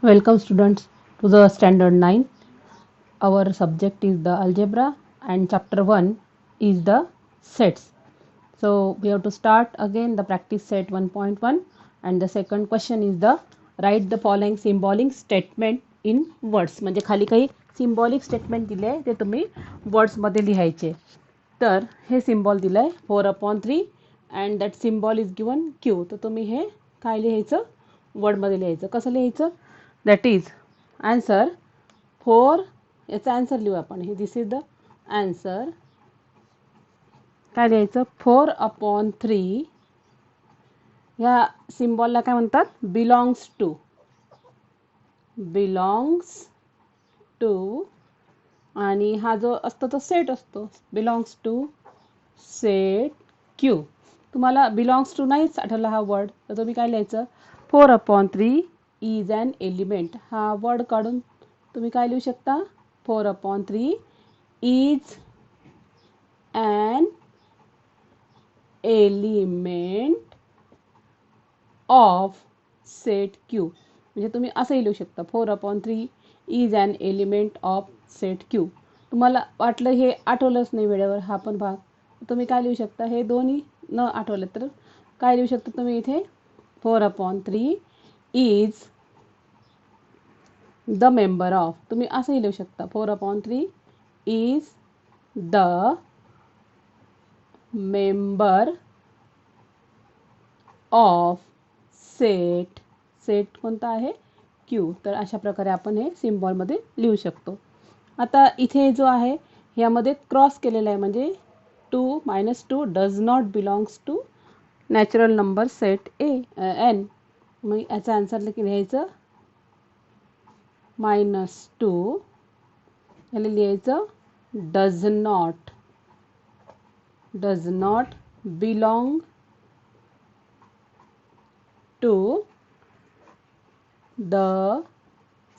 Welcome students to the standard 9. Our subject is the algebra and chapter 1 is the sets. So we have to start again the practice set 1.1 and the second question is the write the following symbolic statement in words. म्हणजे खाली काही symbolic statement दिले आहे ते तुम्ही words मध्ये लिहायचे. तर हे symbol दिलंय 4/3 and that symbol is given Q. तर तुम्ही हे काय लिहायचं word मध्ये लिहायचं. कसं लिहायचं? That is answer 4 याचा आन्सर लिहू आपण. हे दिस इज द आन्सर. काय लिहायचं 4/3 ह्या सिम्बॉलला काय म्हणतात बिलॉंग्स टू आणि हा जो असतो तो सेट असतो बिलॉंग्स टू सेट क्यू. तुम्हाला बिलॉंग्स टू नाहीच आठवला हा वर्ड तर तुम्ही काय लिहायचं 4/3 इज अन एलिमेंट. हा वर्ड काढून तुम्ही काय लिहू शकता 4/3 is an element of set Q. म्हणजे तुम्ही असंही लिहू शकता 4/3 is an element of set Q. तुम्हाला वाटलं हे आठवलंच नाही वेळेवर हा पण भाग तुम्ही काय लिहू शकता हे दोन्ही न आठवलं तर काय लिहू शकता तुम्ही इथे 4/3 इज द मेंबर ऑफ. तुम्ही असंही लिहू शकता 4/3 is the member of set कोणता आहे क्यू. तर अशा प्रकारे आपण हे सिम्बॉलमध्ये लिहू शकतो. आता इथे जो आहे ह्यामध्ये क्रॉस केलेला आहे म्हणजे 2 - 2 does not belongs to natural number set N. मग याचा आन्सर लिहायचं -2 याला लिहायचं does not belong to the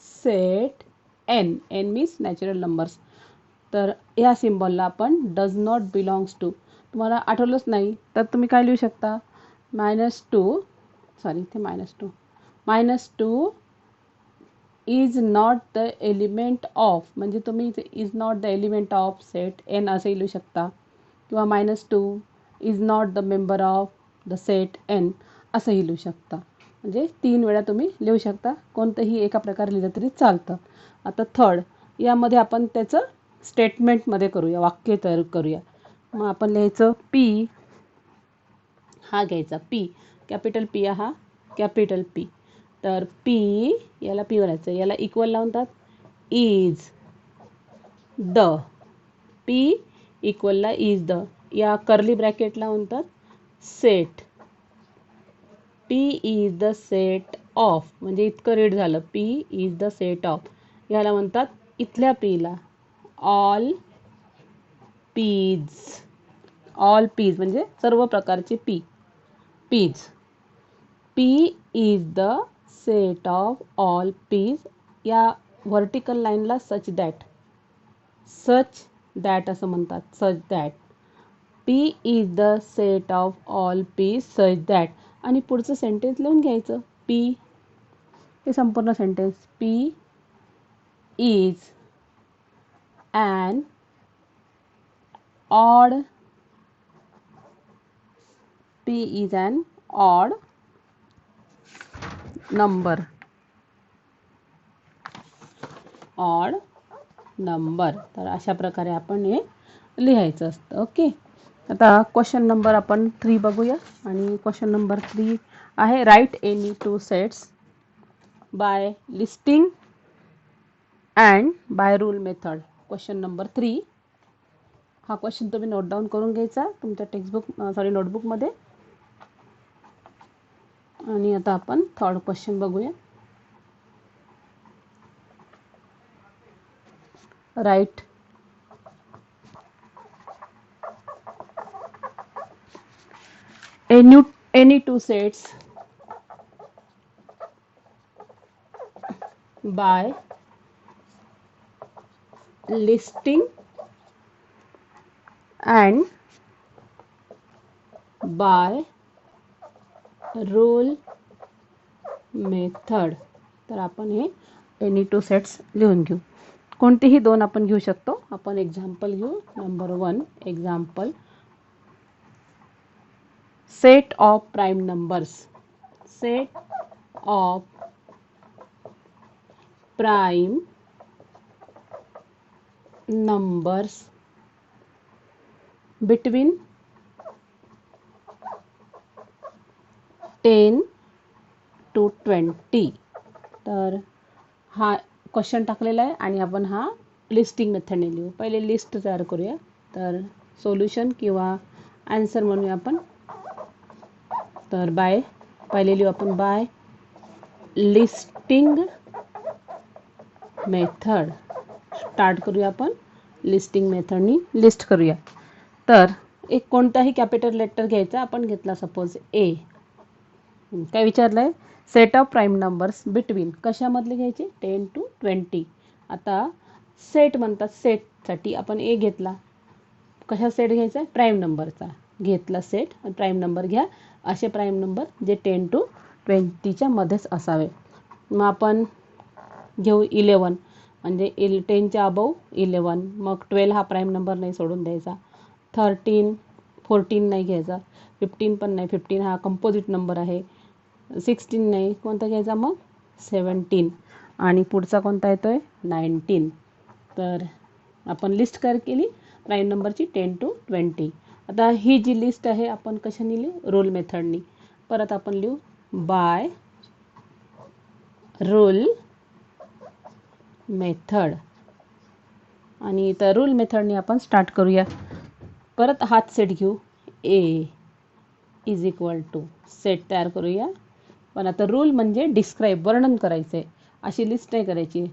set N. N means natural numbers. तर या सिम्बॉलला आपण डज नॉट बिलॉंग्स टू तुम्हाला आठवलंच नाही तर तुम्ही काय लिहू शकता -2 इथे -2 is not the element of. म्हणजे तुम्ही इथे is not the element of set N असंही लिहू शकता किंवा -2 is not the member of the set N असंही लिहू शकता. म्हणजे 3 वेळा तुम्ही लिहू शकता. कोणतंही एका प्रकारे लिहिलं तरी चालतं. आता थर्ड यामध्ये आपण त्याचं स्टेटमेंटमध्ये करूया वाक्य तयार करूया. मग आपण लिहायचं पी हा घ्यायचा पी कॅपिटल पी हा कॅपिटल पी. तर पी याला पी बनायचं याला इक्वल लावतात इज द. पी इक्वलला इज द या कर्ली ब्रॅकेटला म्हणतात set. P is the set of म्हणजे इतकं रीड झालं P is the set of. याला म्हणतात इथल्या पीला ऑल पीज म्हणजे सर्व प्रकारचे Ps. P is the set of all Ps. या व्हर्टिकल लाईनला सच दॅट असं म्हणतात such that. P is the set of all P's such that. आणि पुढचं सेंटेन्स लिहून घ्यायचं पी हे संपूर्ण sentence P is an odd number तर अशा प्रकारे आपण हे लिहायचं असतं. ओके. आता क्वेश्चन नंबर आपण 3 बघूया आणि क्वेश्चन नंबर 3 आहे write any 2 sets by listing and by rule method. Question number 3 हा क्वेश्चन तुम्ही नोट डाऊन करून घ्यायचा तुमच्या नोटबुकमध्ये. आणि आता आपण थर्ड क्वेश्चन बघूया. Write any two sets by listing and by rule method. तर आपण हे एनी टू सेट्स लिहून घेऊ. कोणतेही दोन आपण घेऊ शकतो. आपण एक्झाम्पल घेऊ. Number 1 example, set of prime numbers. Set of prime numbers between 10 to 20. तर हा क्वेश्चन टाकलेला आहे आणि आपण हा लिस्टिंग मेथडने लिहू. पहिले लिस्ट तयार करूया. तर सोल्युशन किंवा आन्सर म्हणूया आपण. तर बाय पहिले लिहू आपण बाय लिस्टिंग मेथड. स्टार्ट करूया आपण लिस्टिंग मेथडनी लिस्ट करूया. तर एक कोणताही कॅपिटल लेटर घ्यायचा. आपण घेतला सपोज ए. काय विचारलं आहे? Set of prime numbers between कशामधले घ्यायचे? 10 to 20. आता सेट म्हणतात. सेटसाठी आपण ए घेतला. कशा सेट घ्यायचा? प्राईम नंबरचा घेतला सेट. प्राईम नंबर घ्या. असे प्राईम नंबर जे 10 to 20च्या मध्येच असावे. मग आपण घेऊ 11 म्हणजे 10च्या अबव 11. मग 12 हा प्राईम नंबर नाही, सोडून द्यायचा. 13 14 नाही घ्यायचा. 15 पण नाही, 15 हा कंपोजिट नंबर आहे. 16 नाही, कोणता घ्यायचा मग? 17. आणि पुढचा कोणता येतोय? 19. तर आपण लिस्ट केली प्राईम नंबरची 10 to 20. आता ही जी लिस्ट आहे आपण कशाने लिहू? रूल मेथडनी. परत आपण लिहू बाय रूल मेथड. आणि तर रूल मेथडनी आपण स्टार्ट करूया. परत हाच सेट घेऊ. ए इज इक्वल टू सेट तयार करूया. पण आता रूल म्हणजे डिस्क्राईब, वर्णन करायचं आहे. अशी लिस्ट नाही करायची.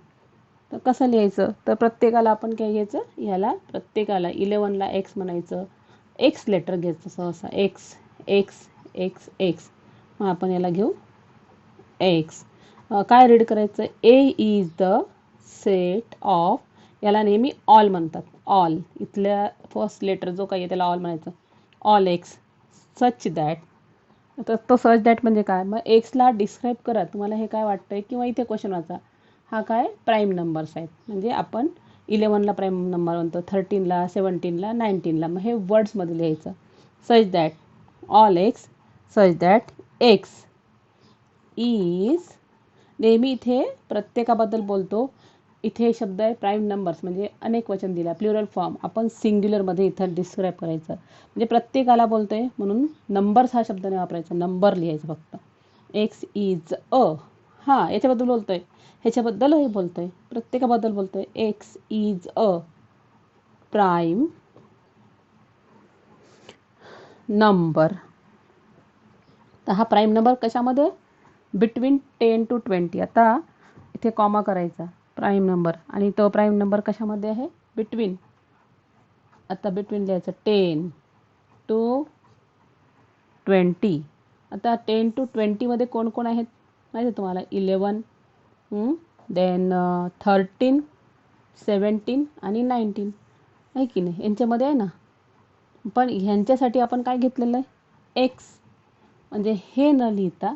तर कसं लिहायचं? तर प्रत्येकाला आपण काय घ्यायचं? ह्याला प्रत्येकाला 11ला एक्स म्हणायचं. एक्स लेटर घ्यायचं सहसा. X X X x. मग आपण याला घेऊ एक्स. काय रीड करायचं? ए इज द सेट ऑफ, याला नेहमी ऑल म्हणतात. ऑल इथल्या फर्स्ट लेटर जो काही आहे त्याला ऑल म्हणायचं. All X such that. तर तो सच दॅट म्हणजे काय? मग एक्सला डिस्क्राईब करा. तुम्हाला हे काय वाटतंय? किंवा इथे क्वेश्चन वाचा. हा काय? प्राईम नंबर्स आहेत. म्हणजे आपण 11ला प्राईम नंबर म्हणतो, 13ला 17ला 19ला. मग हे वर्ड्समध्ये लिहायचं. सच that all X, such that X is. नेहमी इथे प्रत्येकाबद्दल बोलतो. इथे शब्द आहे प्राईम नंबर्स म्हणजे अनेक वचन दिला, प्लुरल फॉर्म. आपण सिंग्युलरमध्ये इथं डिस्क्राईब करायचं. म्हणजे प्रत्येकाला बोलतोय म्हणून नंबर्स हा शब्द नाही वापरायचा, नंबर लिहायचं फक्त. एक्स इज अ. हां, याच्याबद्दल बोलतोय, ह्याच्याबद्दलही बोलतोय, प्रत्येकाबद्दल बोलतोय. X is a prime number. तर हा प्राईम नंबर कशामध्ये? Between 10 to 20. आता इथे कॉमा करायचा. Prime number. आणि तो प्राईम नंबर कशामध्ये आहे? बिटवीन. आता बिटवीन लिहायचं 10 to 20. आता 10 to 20 मध्ये कोण कोण आहेत माहिती आहे तुम्हाला? 11, देन 13, 17 आणि 19 आहे की नाही? यांच्यामध्ये आहे ना. पण ह्यांच्यासाठी आपण काय घेतलेलं आहे? एक्स. म्हणजे हे न लिहिता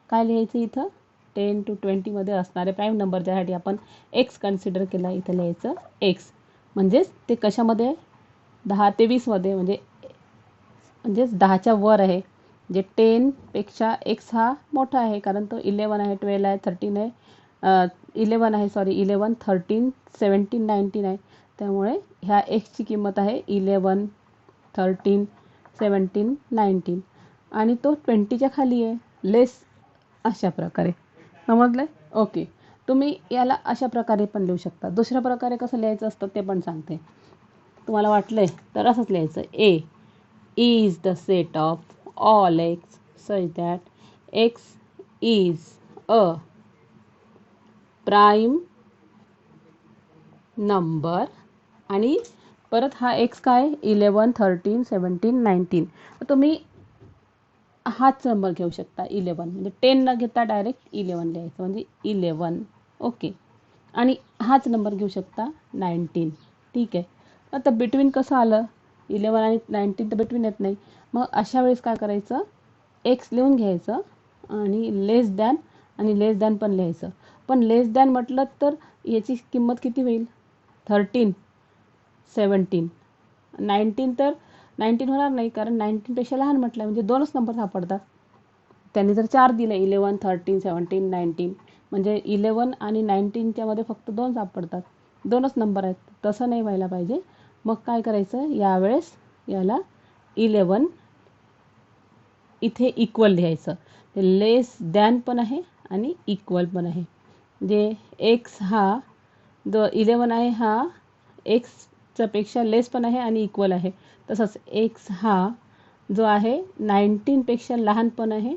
काय लिहायचं इथं? 10 to 20 मध्ये असणारे प्राईम नंबर ज्यासाठी आपण एक्स कन्सिडर केला, इथं लिहायचं एक्स. म्हणजेच ते कशामध्ये आहे? 10 ते 20 मध्ये. म्हणजेच 10च्या वर आहे. जे 10 पेक्षा एक्स हा मोठा आहे, कारण तो 11 आहे, 12 आहे, 13 आहे, 11 आहे, 11, 13, 17, 19 आहे. त्यामुळे ह्या एक्सची किंमत आहे 11, 13, 17, 19. आणि तो 20च्या खाली आहे, लेस. अशा प्रकारे समजलं? ओके. तुम्ही याला अशा प्रकारे पण लिहू शकता. दुसऱ्या प्रकारे कसं लिहायचं असतं ते पण सांगते. तुम्हाला वाटलंय तर असंच लिहायचं. ए is the set of all x such that x is a prime number. आणि परत हा x काय? 11, 13, 17, 19. तुम्ही हाच नंबर घेऊ शकता 11. म्हणजे 10 न घेता डायरेक्ट 11 लिहायचं, म्हणजे 11. ओके. आणि हाच नंबर घेऊ शकता 19. ठीक आहे. आता बिटवीन कसं आलं? 11 आणि 19 तर बिटवीन येत नाही. मग अशा वेळेस काय करायचं? एक्स लिहून घ्यायचं आणि लेस दॅन आणि लेस दॅन पण लिहायचं. पण लेस दॅन म्हटलं तर याची किंमत किती होईल? 13, 17. 19 तर 19 होणार नाही, कारण 19पेक्षा लहान म्हटलं म्हणजे दोनच नंबर सापडतात. त्यांनी जर 4 दिले 11, 13, 17, 19 म्हणजे 11 आणि 19च्या मध्ये फक्त 2 सापडतात, दोनच नंबर आहेत. तसं नाही व्हायला पाहिजे. मग काय करायचं, यावेळेस याला 11 इथे इक्वल लिहायचं. ते लेस दॅन पण आहे आणि इक्वल पण आहे. जे एक्स हा जो 11 आहे हा एक्सच्या पेक्षा लेस पण आहे आणि इक्वल आहे. तसंच एक्स हा जो आहे 19पेक्षा लहान पण आहे,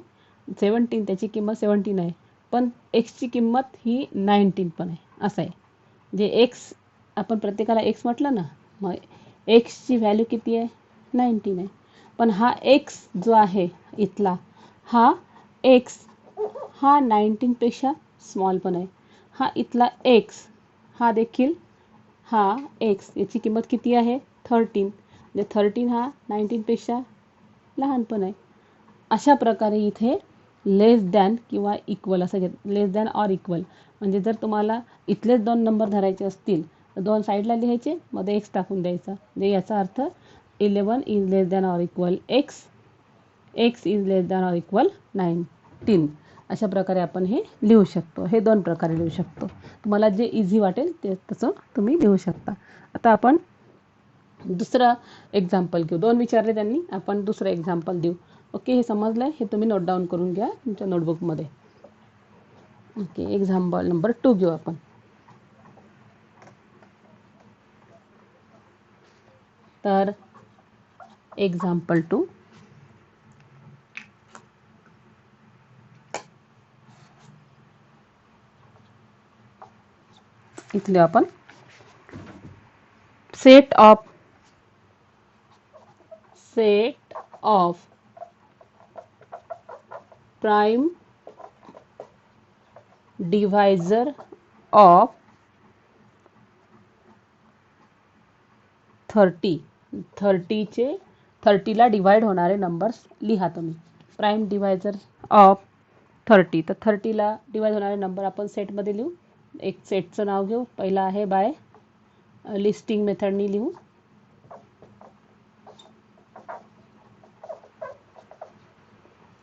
17 त्याची किंमत 17 आहे, पण एक्सची किंमत ही 19 पण आहे, असं आहे. जे एक्स आपण प्रत्येकाला एक्स म्हटलं ना, मग एक्सची व्हॅल्यू किती आहे? 19 आहे. पण हा एक्स जो आहे इथला, हा एक्स हा 19पेक्षा स्मॉल पण आहे. हा इथला एक्स हा देखील हा एक्स याची किंमत किती आहे? 13. म्हणजे 13 हा 19पेक्षा लहान पण आहे. अशा प्रकारे इथे लेस दॅन किंवा इक्वल असं लेस दॅन ऑर इक्वल म्हणजे जर तुम्हाला इथलेच 2 नंबर धरायचे असतील तर 2 साईडला लिहायचे, मध्ये एक्स टाकून द्यायचा. म्हणजे याचा अर्थ 11 is less than or equal x, x is less than or equal 19. अशा प्रकारे आपण हे लिहू शकतो. हे 2 प्रकारे लिहू शकतो. तुम्हाला जे इझी वाटेल ते तसं तुम्ही लिहू शकता. आता आपण दुसरं एक्झाम्पल घेऊ. 2 विचारले त्यांनी, आपण दुसरं एक्झाम्पल देऊ. ओके, हे समजलंय? हे तुम्ही नोट डाऊन करून घ्या तुमच्या नोटबुकमध्ये. ओके, एक्झाम्पल नंबर 2 घेऊ आपण. तर एक्झाम्पल 2, इथले आपण set of prime divisor of 30ला डिवाइड होणारे नंबर्स लिहा तुम्ही. प्राइम डिव्हायझर ऑफ 30, तर 30ला डिवाइड होणारे नंबर आपण सेटमध्ये लिहू. एक सेटचं नाव घेऊ. पहिला आहे बाय लिस्टिंग मेथडनी लिहू.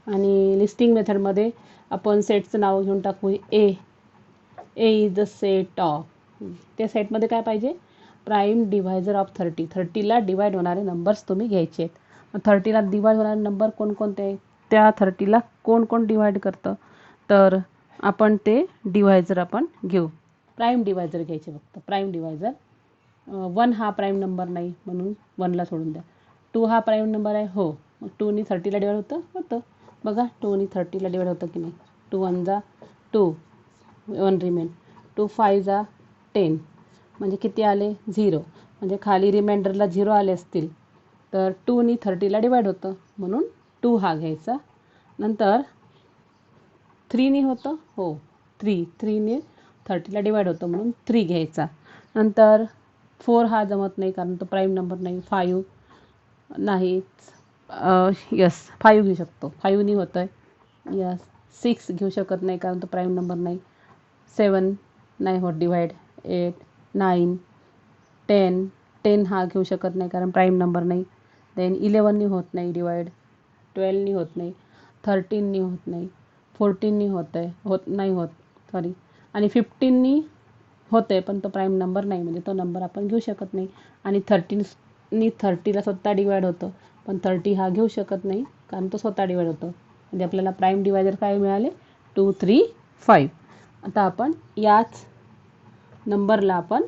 आणि लिस्टिंग मेथडमध्ये आपण सेटचं नाव घेऊन टाकू ए इज द सेट ऑफ. त्या सेटमध्ये काय पाहिजे? प्राइम डिव्हायझर ऑफ 30ला डिवाइड होणारे नंबर्स तुम्ही घ्यायचे आहेत. मग 30ला डिवाइड होणारे नंबर कोणकोणते आहेत? त्या 30ला कोण कोण डिवाइड करतं? तर आपण ते डिव्हायझर आपण घेऊ. प्राइम डिव्हायझर घ्यायचे फक्त. प्राइम डिव्हायझर 1 हा प्राइम नंबर नाही म्हणून 1ला सोडून द्या. 2 हा प्राइम नंबर आहे, हो. मग 2नी 30ला डिवाइड होतं. बघा 2नी 30ला डिवाइड होतं की नाही? 2 1 जा 2, 1 रिमेन. 2 5 जा 10, म्हणजे किती आले? 0. म्हणजे खाली रिमाइंडरला 0 आले असतील तर 2नी 30ला डिवाइड होतं म्हणून 2 हा घ्यायचा. नंतर 3नी होतं, हो 3नी 30ला डिवाइड होतं म्हणून 3 घ्यायचा. नंतर 4 हा जमत नाही कारण तो प्राइम नंबर नाही. 5 नाही, यस 5 घेऊ शकतो. 5नी होतं आहे. यस 6 घेऊ शकत नाही कारण तो प्राइम नंबर नाही. 7 नाही होत डिवाइड. 8 9 10 हा घेऊ शकत नाही कारण प्राइम नंबर नाही. देन 11नी होत नाही डिवाइड. 12नी होत नाही. 13नी होत नाही. 14नी नाही होत सॉरी. आणि 15नी होते पण तो प्राइम नंबर नाही म्हणजे तो नंबर आपण घेऊ शकत नाही. आणि 13नी 30ला स्वतः डिवाइड होतं पण 30 हा घेऊ शकत नाही कारण तो स्वतः डिवाइड होतो. म्हणजे आपल्याला प्राइम डिवायझर काय मिळाले? 2 3 5. आता आपण याच नंबरला आपण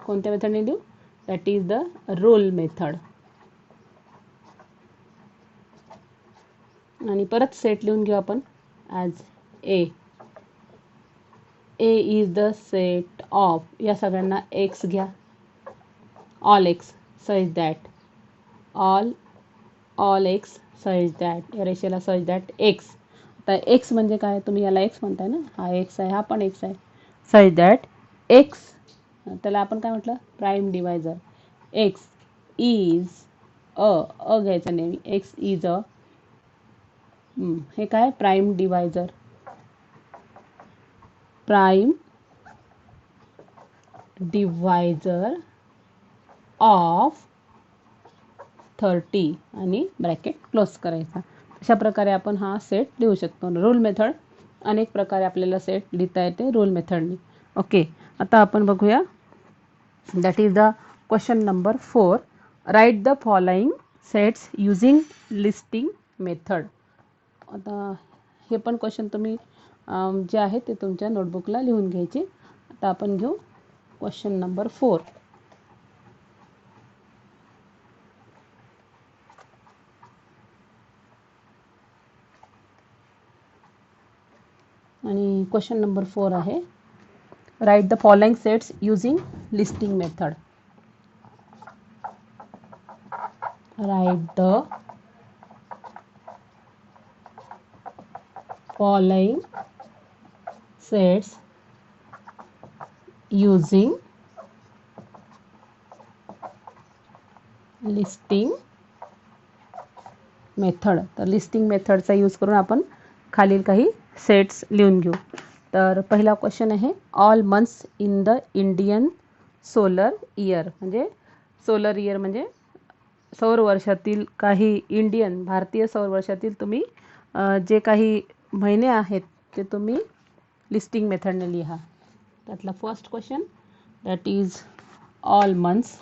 कोणत्या मेथडने लिहू? That is the rule method. आणि परत सेट लिहून घेऊ आपण as A is the set of, या सगळ्यांना एक्स घ्या. All X such that all X such that, या रेषेला सच दॅट एक्स. आता एक्स म्हणजे काय? तुम्ही याला एक्स म्हणताय ना, हा एक्स आहे, हा पण एक्स आहे. सच दॅट एक्स, त्याला आपण काय म्हटलं? Prime divisor. एक्स इज घ्यायचं नेहमी. एक्स इज हे काय? Prime divisor prime divisor of 30 आणि ब्रॅकेट क्लोज करायचा. अशा प्रकारे आपण हा सेट लिहू शकतो. रूल मेथड अनेक प्रकारे आपल्याला सेट लिहिता येते रूल मेथडनी. ओके, आता आपण बघूया. That is the question number 4. Write the following sets using listing method. आता हे पण क्वेश्चन तुम्ही जे आहे ते तुमच्या नोटबुकला लिहून घ्यायचे. आता आपण घेऊ क्वेश्चन नंबर 4. आणि क्वेश्चन नंबर 4 आहे, write the following sets using listing method. Write the following sets using listing method. तर लिस्टिंग मेथडचा यूज करून आपण खालील काही सेट्स लिहून घेऊ. तर पहिला क्वेश्चन आहे, all months in the Indian solar year. म्हणजे सोलर इयर म्हणजे सौर वर्षातील काही इंडियन भारतीय सौर वर्षातील तुम्ही जे काही महिने आहेत ते तुम्ही लिस्टिंग मेथडने लिहा. त्यातला first question that is all months.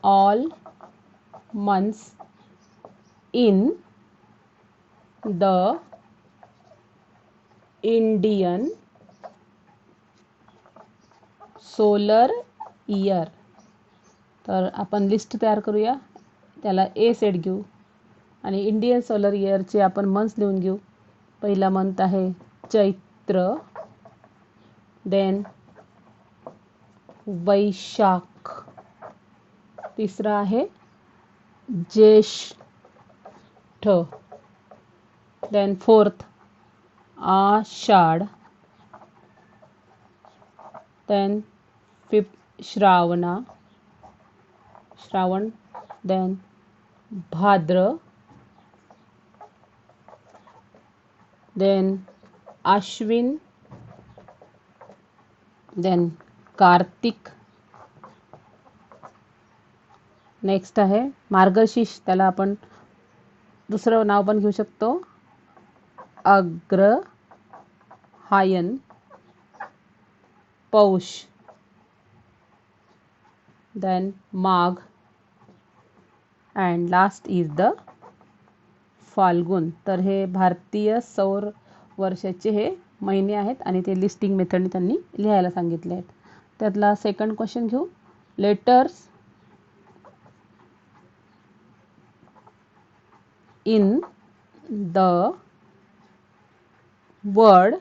All months in the Indian solar year. तर आपण लिस्ट तयार करूया. त्याला ए सेट घेऊ आणि इंडियन सोलर इयरचे आपण मंथ्स लिहून घेऊ. पहिला मंथ आहे चैत्र, देन वैशाख, तिसरा आहे ज्येष्ठ, देन फोर्थ आषाढ, देन फिफ्थ श्रावण, देन भाद्र, देन आश्विन, देन कार्तिक, नेक्स्ट आहे मार्गशीर्ष. त्याला आपण दुसरं नाव पण घेऊ शकतो, अग्रहायण, पौष, देन माघ, अँड लास्ट इज द फाल्गुन. तर हे भारतीय सौर वर्षाचे हे महिने आहेत आणि ते लिस्टिंग मेथडने त्यांनी लिहायला सांगितले आहेत. त्यातला सेकंड क्वेश्चन घेऊ, letters in the word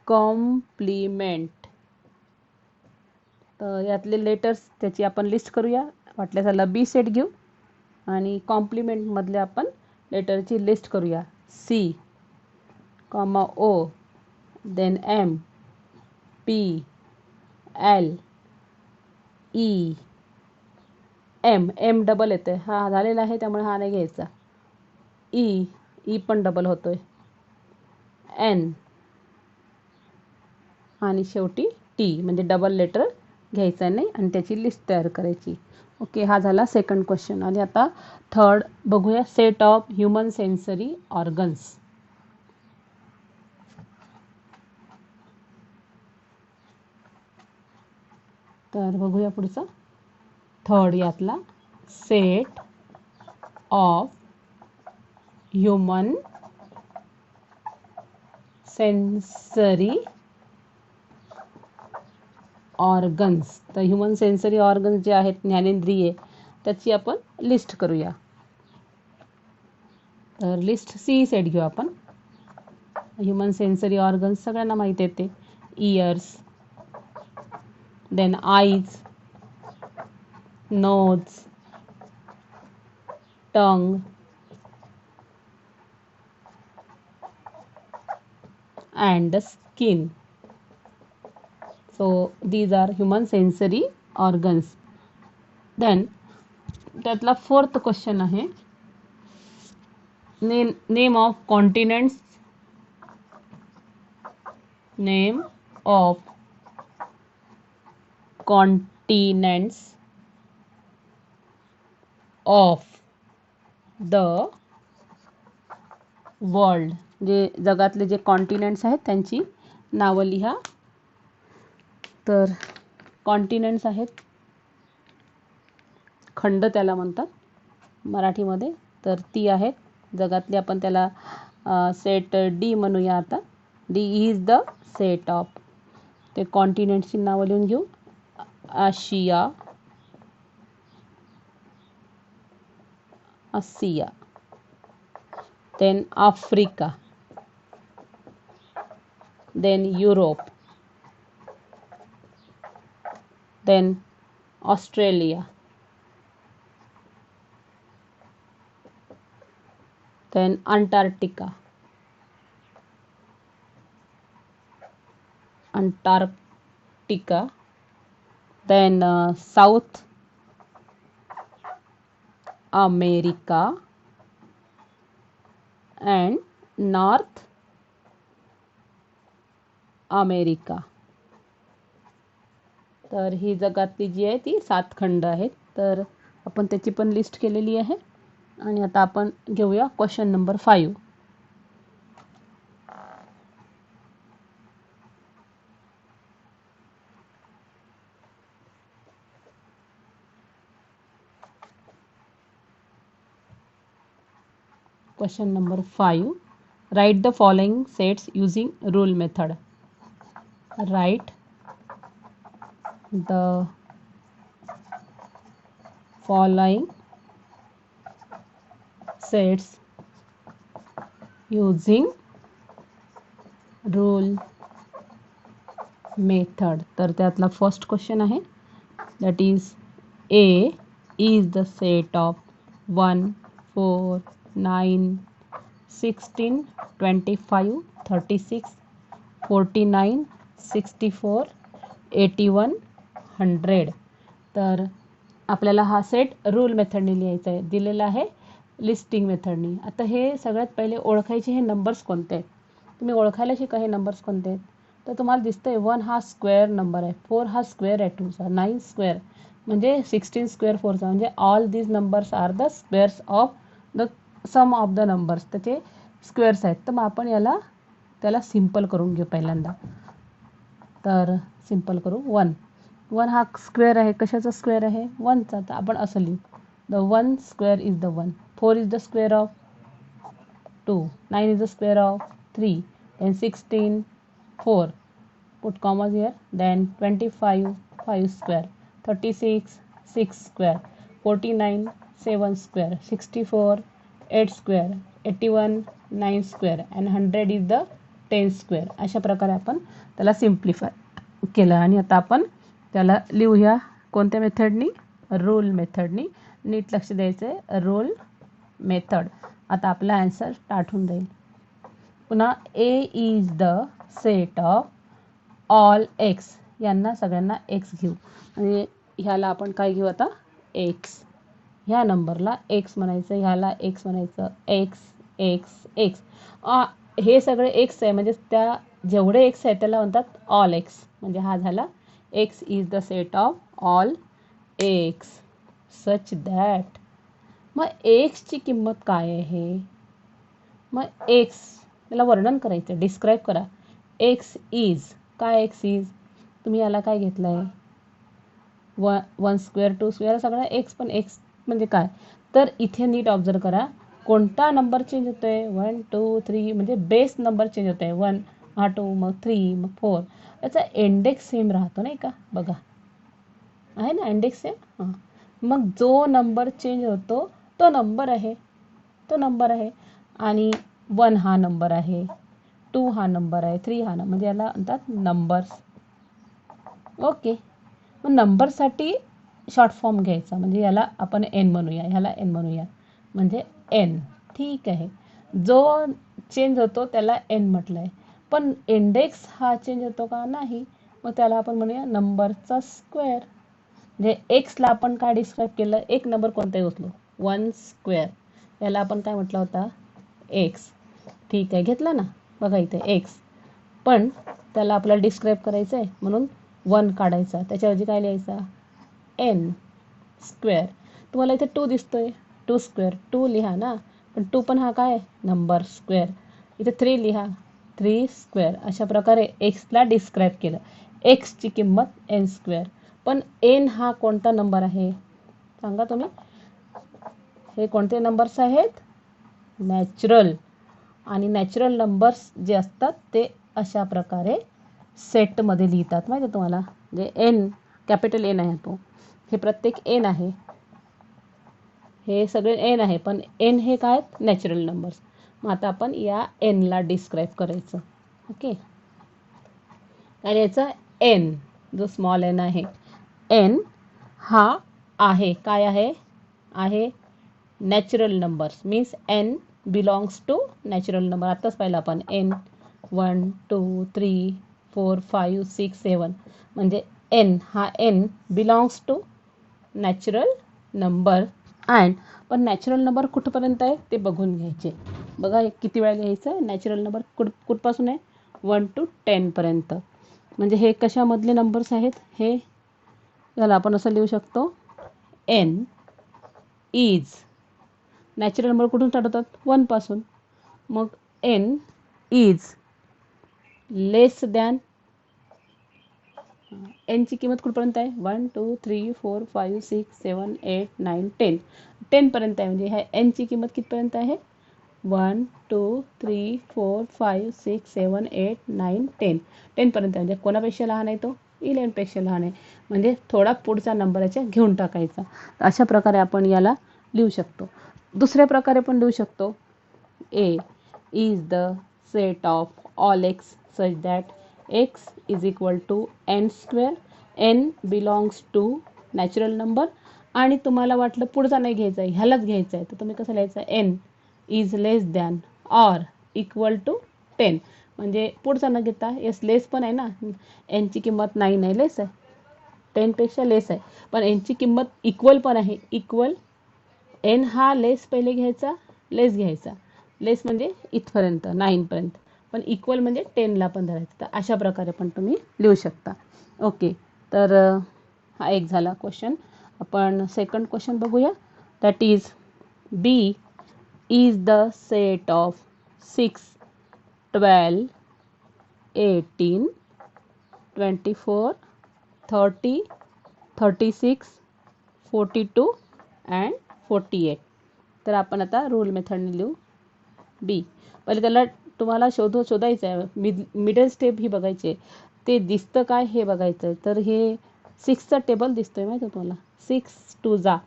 compliment. तर यातले लेटर्स त्याची आपण लिस्ट करूया. वाटल्यास त्याला बी सेट घेऊ आणि कॉम्प्लिमेंटमधले आपण लेटरची लिस्ट करूया. C, comma O, then M, P, L, E, M double येते. हा झालेला आहे त्यामुळे हा नाही घ्यायचा. ई पण डबल होतोय. एन आणि शेवटी टी म्हणजे डबल लेटर घ्यायचा नाही आणि त्याची लिस्ट तयार करायची. ओके, हा झाला सेकंड क्वेश्चन. आणि आता थर्ड बघूया, set of human sensory organs. तर बघूया पुढचं. थर्ड यातला, set of human sensory organs. तर ह्युमन सेन्सरी ऑर्गन्स जे आहेत ज्ञानेंद्रिये त्याची आपण लिस्ट करूया. तर लिस्ट सी सेट घेऊ आपण. ह्युमन सेन्सरी ऑर्गन्स सगळ्यांना माहीत येते, ears, then eyes, nose, tongue, and the skin. So these are human sensory organs. Then त्यातला फोर्थ क्वेश्चन आहे, name of continents, name of continents of the world, जे जगातले जे कॉन्टिनेंट्स आहेत त्यांची नावं लिहा. तर कॉन्टिनेंट्स आहेत, खंड त्याला म्हणतात मराठीमध्ये. तर ती आहेत जगातली, आपण त्याला सेट डी म्हणूया. आता D is the set of, ते कॉन्टिनेंट्सची नावं लिहून घेऊ. आशिया, आसिया, then Africa, then Europe, then Australia, then Antarctica, then South America and North America. तर ही जगातली जी आहे ती 7 खंड आहेत. तर आपण त्याची पण लिस्ट केलेली आहे. आणि आता आपण घेऊया question number 5. Question number 5. Write the following sets using rule method. Write the following sets using rule method. तर त्यातला फर्स्ट क्वेश्चन आहे, that is A is the set of 1, 4, 9, 16, 25, 36, 49, 64, 81, 100. तर आपल्याला हा सेट रूल मेथडने लिहायचा आहे. दिलेला आहे लिस्टिंग मेथडनी. आता हे सगळ्यात पहिले ओळखायचे हे नंबर्स कोणते आहेत. तुम्ही ओळखायला शिका हे नंबर्स कोणते आहेत. तर तुम्हाला दिसतंय 1 हा स्क्वेअर नंबर आहे, 4 हा स्क्वेअर आहे 2चा, 9 स्क्वेअर म्हणजे 16 स्क्वेअर 4चा, म्हणजे all these numbers are the squares of the some of the numbers. त्याचे स्क्वेअर्स आहेत. तर मग आपण त्याला सिम्पल करून घेऊ पहिल्यांदा. तर सिम्पल करू. 1 हा स्क्वेअर आहे. कशाचा स्क्वेअर आहे? 1चा. तर आपण असं लिहू, the 1 square is the 1. 4 is the square of 2. 9 is the square of 3. then 16, 4, put commas here, then 25, 5 square, 36, 6 square, 49, 7 square, 64, 8 square, 81, 9 square and 100 is the 10 square. अशा प्रकारे आपण त्याला सिम्प्लिफाय केलं. आणि आता आपण त्याला लिहूया कोणत्या मेथडनी? रूल मेथडनी. नीट लक्ष द्यायचं आहे, रूल मेथड. आता आपला आन्सर स्टार्ट होऊन जाईल. पुन्हा A is the set of all X, यांना सगळ्यांना एक्स घेऊ. आणि ह्याला आपण काय घेऊ आता? एक्स. ह्या नंबरला एक्स म्हणायचं, ह्याला एक्स म्हणायचं. X X x. हे सगळे एक्स आहे, म्हणजे त्या जेवढे एक्स आहे त्याला म्हणतात ऑल एक्स. म्हणजे हा झाला x is the set of all X such that. मग एक्सची किंमत काय आहे? मग एक्स त्याला वर्णन करायचं, डिस्क्राईब करा. एक्स इज काय? एक्स इज तुम्ही याला काय घेतलं आहे? 1 स्क्वेअर 2 स्क्वेअर सगळा एक्स. पण एक्स म्हणजे काय? तर इथे नीट ऑब्झर्व करा, कोणता नंबर चेंज होतो आहे? 1 2 3 म्हणजे बेस नंबर चेंज होत आहे. 1 हा 2, मग 3, मग 4. याचा इंडेक्स सेम राहतो नाही का? बघा आहे ना इंडेक्स सेम. हां, मग जो नंबर चेंज होतो तो नंबर आहे, तो नंबर आहे. आणि 1 हा नंबर आहे, 2 हा नंबर आहे, 3 हा नंबर, म्हणजे याला म्हणतात नंबर्स. ओके. मग नंबरसाठी शॉर्ट फॉर्म घ्यायचा, म्हणजे याला आपण एन म्हणूया, ह्याला एन म्हणूया, म्हणजे एन. ठीक आहे. जो चेंज होतो त्याला एन म्हटलं आहे. पण इंडेक्स हा चेंज होतो का? नाही. मग त्याला आपण म्हणूया नंबरचा स्क्वेअर. म्हणजे एक्सला आपण काय डिस्क्राईब केलं? एक नंबर कोणताही उचलो, 1 स्क्वेअर. याला आपण काय म्हटलं होता? एक्स. ठीक आहे, घेतला ना. बघा इथे एक्स, पण त्याला आपल्याला डिस्क्राईब करायचं आहे म्हणून 1 काढायचा, त्याच्याऐवजी काय लिहायचा, एन स्क्वेअर. तुम्हाला इथे 2 दिसतोय, 2 स्क्वेअर, 2 लिहा ना, पण 2 पण हा काय नंबर स्क्वेअर. इथे 3 लिहा, 3 स्क्वेअर. अशा प्रकारे एक्सला डिस्क्राईब केलं. एक्सची किंमत एन स्क्वेअर. पण एन हा कोणता नंबर आहे सांगा तुम्ही. हे कोणते नंबर्स आहेत, नॅचरल. आणि नॅचरल नंबर्स जे असतात ते अशा प्रकारे सेटमध्ये लिहितात माहिती आहे तुम्हाला. जे एन, कॅपिटल एन आहे तो, हे प्रत्येक एन आहे, हे सगळे एन आहे, पण एन हे काय नॅचरल नंबर्स. मग आता आपण या एनला डिस्क्राईब करायचं. ओके, आणि याचा एन जो स्मॉल एन आहे, एन हा आहे काय आहे natural numbers. Means N belongs to natural number. आत्ताच पाहिलं आपण एन 1 2 3 4 5 6 7, म्हणजे एन हा N belongs to natural number. And पण नॅचरल नंबर कुठपर्यंत आहे ते बघून घ्यायचे. बघा किती वेळा लिहायचं आहे नॅचरल नंबर, कुठपासून आहे 1 to 10 पर्यंत. म्हणजे हे कशामधले नंबर्स आहेत, हे याला आपण असं लिहू शकतो, एन इज. नॅचरल नंबर कुठून स्टार्ट होतात 1 पासून. मग एन इज लेस दॅन, एनची किंमत कुठपर्यंत आहे 1 2 3 4 5 6 7 8 9 10. 10 पर्यंत आहे, म्हणजे ह्या एनची किंमत कितपर्यंत आहे 1 2 3 4 5 6 7 8 9 10. 10 पर्यंत आहे, म्हणजे कोणापेक्षा लहान आहे तो 11 पेक्षा लहान आहे, म्हणजे थोडा पुढचा नंबर याच्या घेऊन टाकायचा. अशा प्रकारे आपण याला लिहू शकतो. दुसऱ्या प्रकारे पण लिहू शकतो, A is the set of all X such that X is equal to N square. N belongs to natural number. आणि तुम्हाला वाटलं पुढचा नाही घ्यायचा आहे, ह्यालाच घ्यायचं आहे, तर तुम्ही कसं लिहायचं, N is less than or equal to 10. म्हणजे पुढचा न घेता, येस लेस पण आहे ना, एनची किंमत 9 आहे, लेस आहे, 10पेक्षा लेस आहे, पण एनची किंमत इक्वल पण आहे. इक्वल एन हा लेस पहिले घ्यायचा, लेस घ्यायचा, लेस म्हणजे इथपर्यंत 9 पर्यंत, पण इक्वल म्हणजे 10ला पण धरायचं. तर अशा प्रकारे पण तुम्ही लिहू शकता. ओके, तर हा एक झाला क्वेश्चन. आपण सेकंड क्वेश्चन बघूया. That is B is the set of 6 12 18 24 30 36 42 and 48. तर आपण आता रूल मेथडने लिहू बी. पहिले त्याला तुम्हाला शोधायचं आहे, मिडल स्टेप ही बघायची आहे, ते दिसतं काय हे बघायचं आहे. तर हे 6चा टेबल दिसतोय माहिती आहे तुम्हाला. 6 2 जा,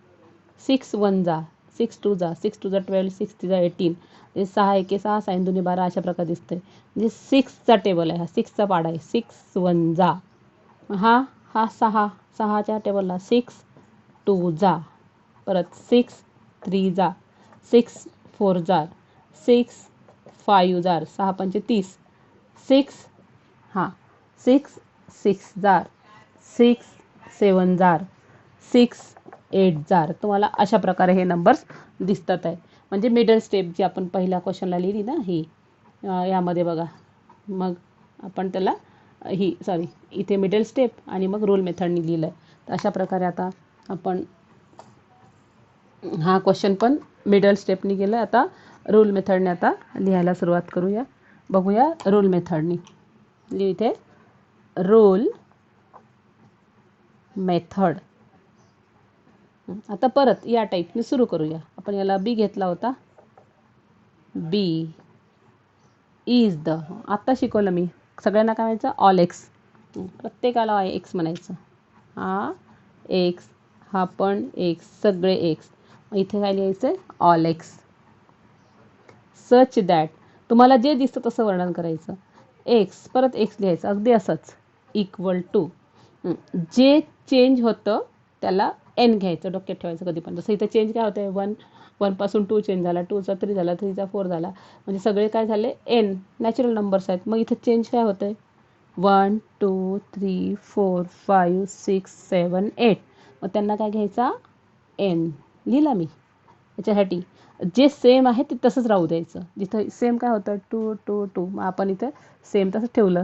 6 1 जा, 6 2 जा, 6 2 जा 12, 6 3 जा 18, 6 1 6, 6 2 12, अशा प्रकारे दिसतंय. म्हणजे 6चा टेबल आहे हा, 6चा पाडा आहे. 6 1 जा, हा 6च्या टेबलला 6 2 जा, परत 6 3 जा, 6 4 जार, 6 5 जार, 6 5 30, 6 6 6 जार, 6 7 जार, 6 8 जार. तुम्हाला अशा प्रकारे हे नंबर्स दिसतात आहे. म्हणजे मिडल स्टेप जी आपण पहिल्या क्वेश्चनला लिहिली ना, ही यामध्ये बघा. मग आपण त्याला इथे मिडल स्टेप आणि मग रूल मेथडनी लिहिलं आहे. तर अशा प्रकारे आता आपण हा क्वेश्चन पण मिडल स्टेपनी गेलं. आता रूल मेथडने आता लिहायला सुरुवात करूया. बघूया रूल मेथडनी. इथे रूल मेथड. आता परत या टाईपने सुरू करूया. आपण याला बी घेतला होता. बी इज द, आत्ता शिकवलं मी सगळ्यांना काय म्हणायचं, ऑल एक्स. प्रत्येकाला एक्स म्हणायचं. हा एक्स, हा पण एक्स, सगळे एक्स. इथे काय लिहायचं आहे, ऑल एक्स. सच दॅट, तुम्हाला जे दिसतं तसं वर्णन करायचं. एक्स, परत एक्स लिहायचं, अगदी असंच. इक्वल टू, जे चेंज होतं त्याला एन घ्यायचं, डोक्यात ठेवायचं कधी पण. जसं इथं चेंज काय होतं, 1 पासून 2 चेंज झाला, 2चा 3 झाला, 3चा 4 झाला, म्हणजे सगळे काय झाले एन, नॅचरल नंबर्स आहेत. मग इथं चेंज काय होतं आहे 1 2 3 4 5 6 7 8. मग त्यांना काय घ्यायचा, एन लिहिला मी याच्यासाठी. जे सेम आहे ते तसंच राहू द्यायचं. जिथं सेम काय होतं 2 2 2, मग आपण इथं सेम तसंच ठेवलं.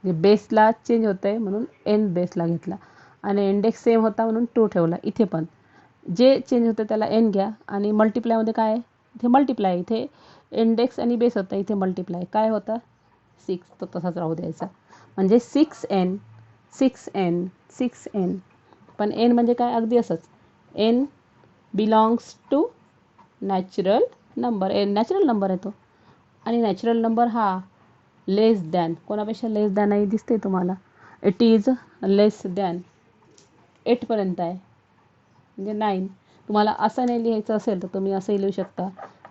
म्हणजे बेसला चेंज होतं आहे म्हणून एन बेसला घेतला आणि इंडेक्स सेम होता म्हणून 2 ठेवला. इथे पण जे चेंज होतं त्याला एन घ्या आणि मल्टिप्लायमध्ये काय आहे, इथे मल्टिप्लाय, इथे इंडेक्स आणि बेस होता, इथे मल्टिप्लाय काय होता 6, तो तसाच राहू द्यायचा. म्हणजे 6n 6n 6n. पण एन म्हणजे काय, अगदी असंच N belongs to natural number. N natural number आहे तो, आणि नॅचरल नंबर हा लेस दॅन, कोणापेक्षा लेस दॅन आहे दिसते तुम्हाला, इट इज लेस दॅन 8पर्यंत आहे म्हणजे 9. तुम्हाला असं नाही लिहायचं असेल तर तुम्ही असंही लिहू शकता,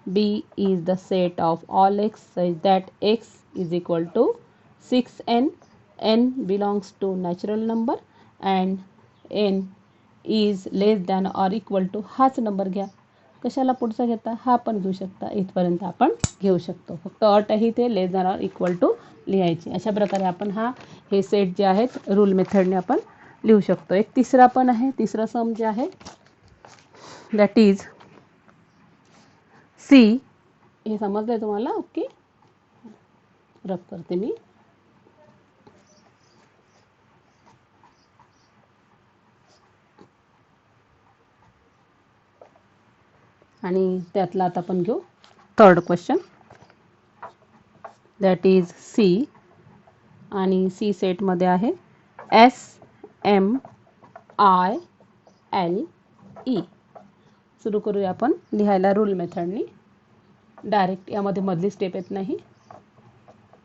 B is the set of all X such that X is equal to 6n. N belongs to natural number and N is less than or equal to, हाच नंबर घ्या. कशाला पुढचा घेता, हा पण घेऊ शकता, इथपर्यंत आपण घेऊ शकतो. फक्त अट ही ते लेस दॅन ऑर इक्वल टू लिहायची. अशा प्रकारे आपण हे सेट जे आहेत रूल मेथडने आपण लिहू शकतो. एक तिसरा पण आहे, तिसरा सम जे आहे दॅट इज सी. हे समजलंय तुम्हाला? ओके, रब करते मी. आणि त्यातला आता आपण घेऊ third question that is C. आणि सी सेटमध्ये आहे SMILE. सुरू करूया आपण लिहायला रूल मेथडनी. डायरेक्ट यामध्ये मधली स्टेप येत नाही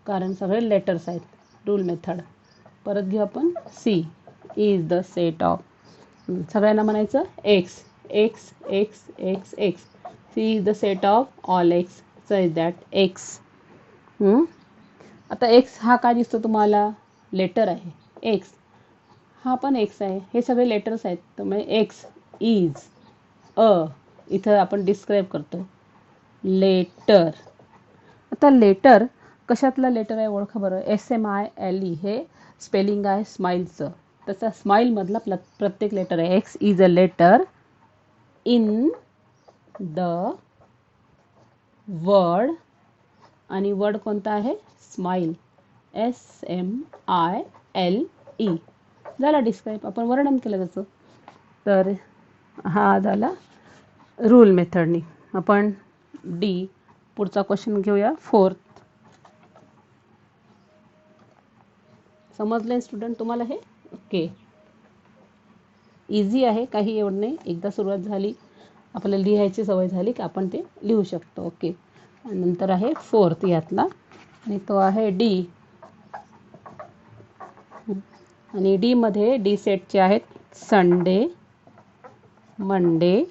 कारण सगळे लेटर्स आहेत. रूल मेथड परत घेऊ आपण. C is the set of, सगळ्यांना म्हणायचं X X X X X. C is the set of all X such that X. आता एक्स हा काय दिसतो तुम्हाला, लेटर आहे. एक्स हा पण एक्स आहे, हे सगळे लेटर्स आहेत. त्यामुळे एक्स इज इथं आपण डिस्क्राईब करतो लेटर. आता लेटर कशातला लेटर आहे ओळखा बरं. SMILE हे स्पेलिंग आहे स्माईलचं, तसा स्माईलमधला प्रत्येक लेटर आहे. X is a letter in the word, आणि वर्ड कोणता आहे, स्माईल, SMILE. झाला डिस्क्राईब, आपण वर्णन केलं त्याचं. तर हा झाला रूल मेथडनी. आपण डी पुढचा क्वेश्चन घेऊया, फोर्थ. समजलंय स्टुडंट तुम्हाला हे? ओके, इझी आहे, काही एवढं नाही. एकदा सुरुवात झाली, आपल्याला लिहायची सवय झाली की आपण ते लिहू शकतो. ओके, नंतर आहे फोर्थ यातला, आणि तो आहे डी. आणि डी मध्ये डी सेटचे आहेत Sunday, Monday,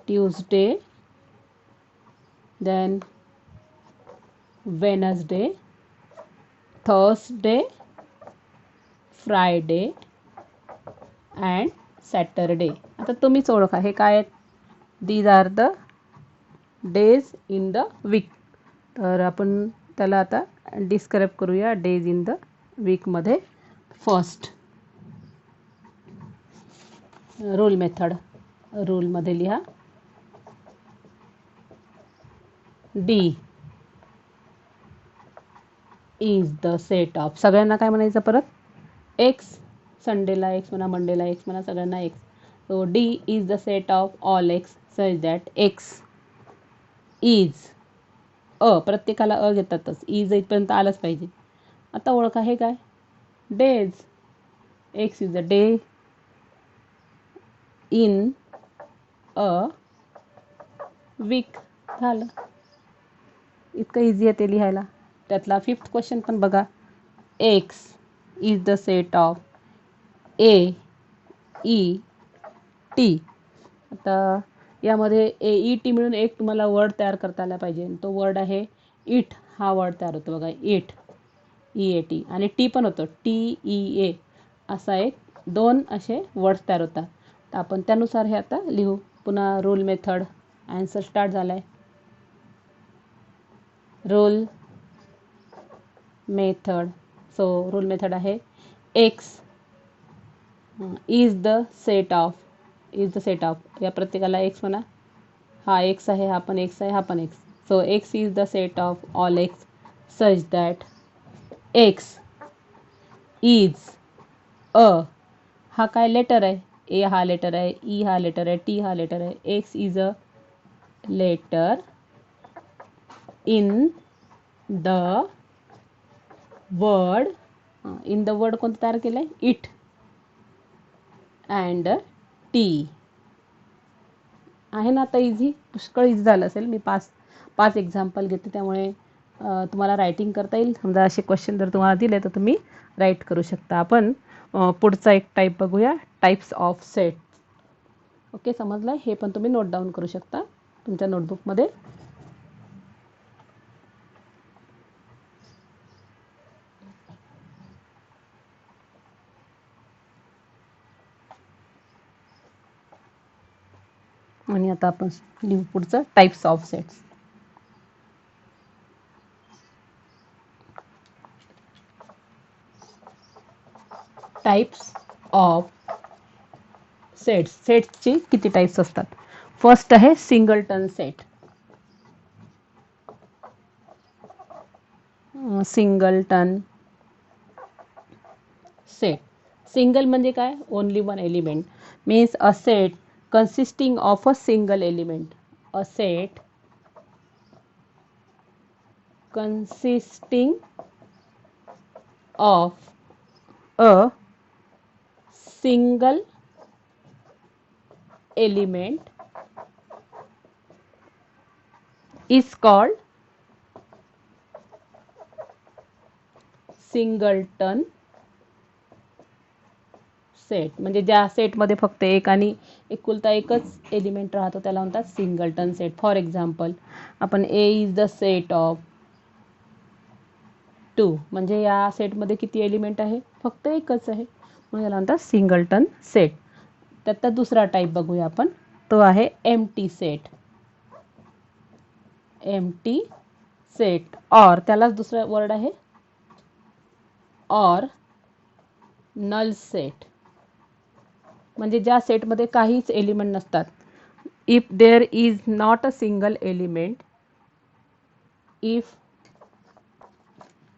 Tuesday, then Wednesday, Thursday, Friday and Saturday. आता तुम्हीच ओळखा हे काय आहेत. These are the days in the week. तर आपण त्याला आता डिस्क्राईब करूया डेज इन द वीकमध्ये. फर्स्ट रूल मेथड, रूलमध्ये लिहा D is the set of, सगळ्यांना काय म्हणायचं परत, एक्स. संडेला एक्स म्हणा, मंडेला एक्स म्हणा, सगळ्यांना x. So D is the set of all X such that X is प्रत्येकाला घेतातच, इज इथपर्यंत आलंच पाहिजे. आता ओळखा हे काय, days. X is the day in a week. झालं, इतकं इझी आहे ते लिहायला. त्यातला फिफ्थ क्वेश्चन पण बघा. X is the set of A E T. आता यामध्ये AET मिळून एक तुम्हाला वर्ड तयार करता आला पाहिजे. तो वर्ड आहे इट. हा वर्ड तयार होतो बघा, इट, EAT. आणि टी पण होतं, TEA. असा एक 2 असे वर्ड्स तयार होतात. तर आपण त्यानुसार हे आता लिहू. पुन्हा रूल मेथड, आन्सर स्टार्ट झाला आहे. Rule method, so rule method आहे X is the set of, is the set of, या प्रत्येकाला एक्स म्हणा. हा एक्स आहे, हा पण एक्स आहे, हा पण x. So x is the set of all X such that X is अ, हा काय लेटर आहे, ए हा लेटर आहे, ई हा लेटर आहे, टी हा लेटर आहे. X is a letter in the word. In the word कोणतं तयार केलं आहे, इट अँड टी. आहे ना आता इझी, पुष्कळ इझी झालं असेल. मी पाच पाच एक्झाम्पल घेते, त्यामुळे तुम्हाला रायटिंग करता येईल. समजा असे क्वेश्चन जर तुम्हाला दिले तर तुम्ही राईट करू शकता. आपण पुढचा एक टाईप बघूया, टाईप्स ऑफ सेट. ओके, समजलं. हे पण तुम्ही नोट डाऊन करू शकता तुमच्या नोटबुकमध्ये. आणि आता आपण लिहू पुढचं, types of sets. Types of sets. सेट्सची किती टाईप्स असतात. फर्स्ट आहे singleton set. Singleton set. Single म्हणजे काय, only one element. Means a set consisting of a single element. A set consisting of a single element is called singleton set. म्हणजे ज्या सेटमध्ये फक्त एक आणि एकुलता एकच एलिमेंट राहतो त्याला म्हणतात सिंगलटन सेट. फॉर एक्झाम्पल, आपण A is the set of 2, म्हणजे या सेटमध्ये किती एलिमेंट आहे, फक्त एकच आहे, म्हणून याला म्हणतात सिंगलटन सेट. त्यात दुसरा टाईप बघूया आपण, तो आहे empty set. Empty set, or त्यालाच दुसरा वर्ड आहे ऑर नल सेट. म्हणजे ज्या सेटमध्ये काहीच एलिमेंट नसतात. If there is not a single element, if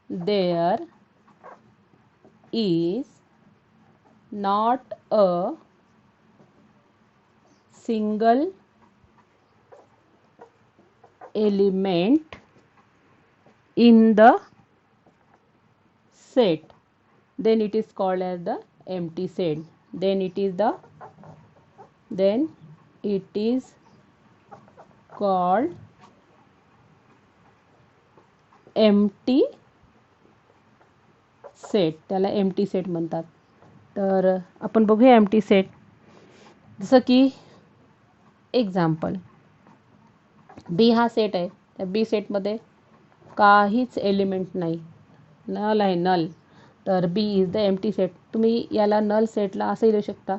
there is not a single element in the set, then it is called as the empty set. Then it is called empty set. त्याला empty set म्हणतात. तर आपण बघूया empty set. जसं की example, बी हा set आहे, त्या बी सेटमध्ये काहीच एलिमेंट नाही, नल आहे, नल. तर बी इज द एम्प्टी सेट. तुम्ही याला नल सेटला असंही लिहू शकता,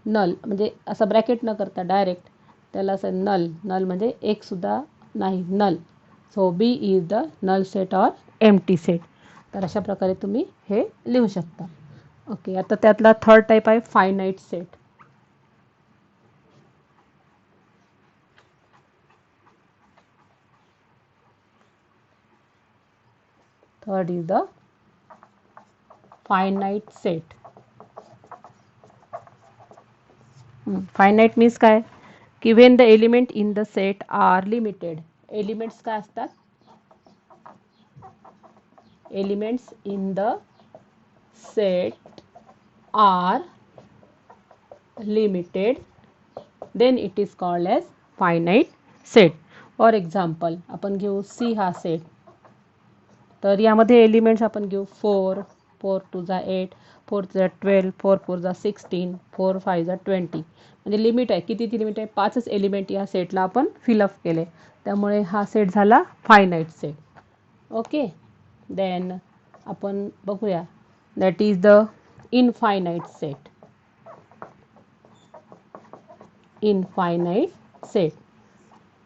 नल म्हणजे असं ब्रॅकेट न करता डायरेक्ट त्याला असं नल, नल म्हणजे एक सुद्धा नाही, null. So B is the null set or empty set. तर अशा प्रकारे तुम्ही हे लिहू शकता. ओके, आता त्यातला थर्ड टाईप आहे finite set. Third is the finite set. Finite means काय, की when the element in the set are limited. Elements काय असतात, elements in the set are limited, then it is called as finite set. For example, आपण घेऊ C हा set. तर यामध्ये elements आपण घेऊ 4, 4 2 जा 8, 4 जा 12, 4 4 जा 16, 4 5 जा 20. म्हणजे लिमिट आहे, किती ती लिमिट आहे, 5च एलिमेंट या सेटला आपण फिलअप केले, त्यामुळे हा सेट झाला फायनाईट सेट. ओके, देन आपण बघूया, that is the infinite set. Infinite set.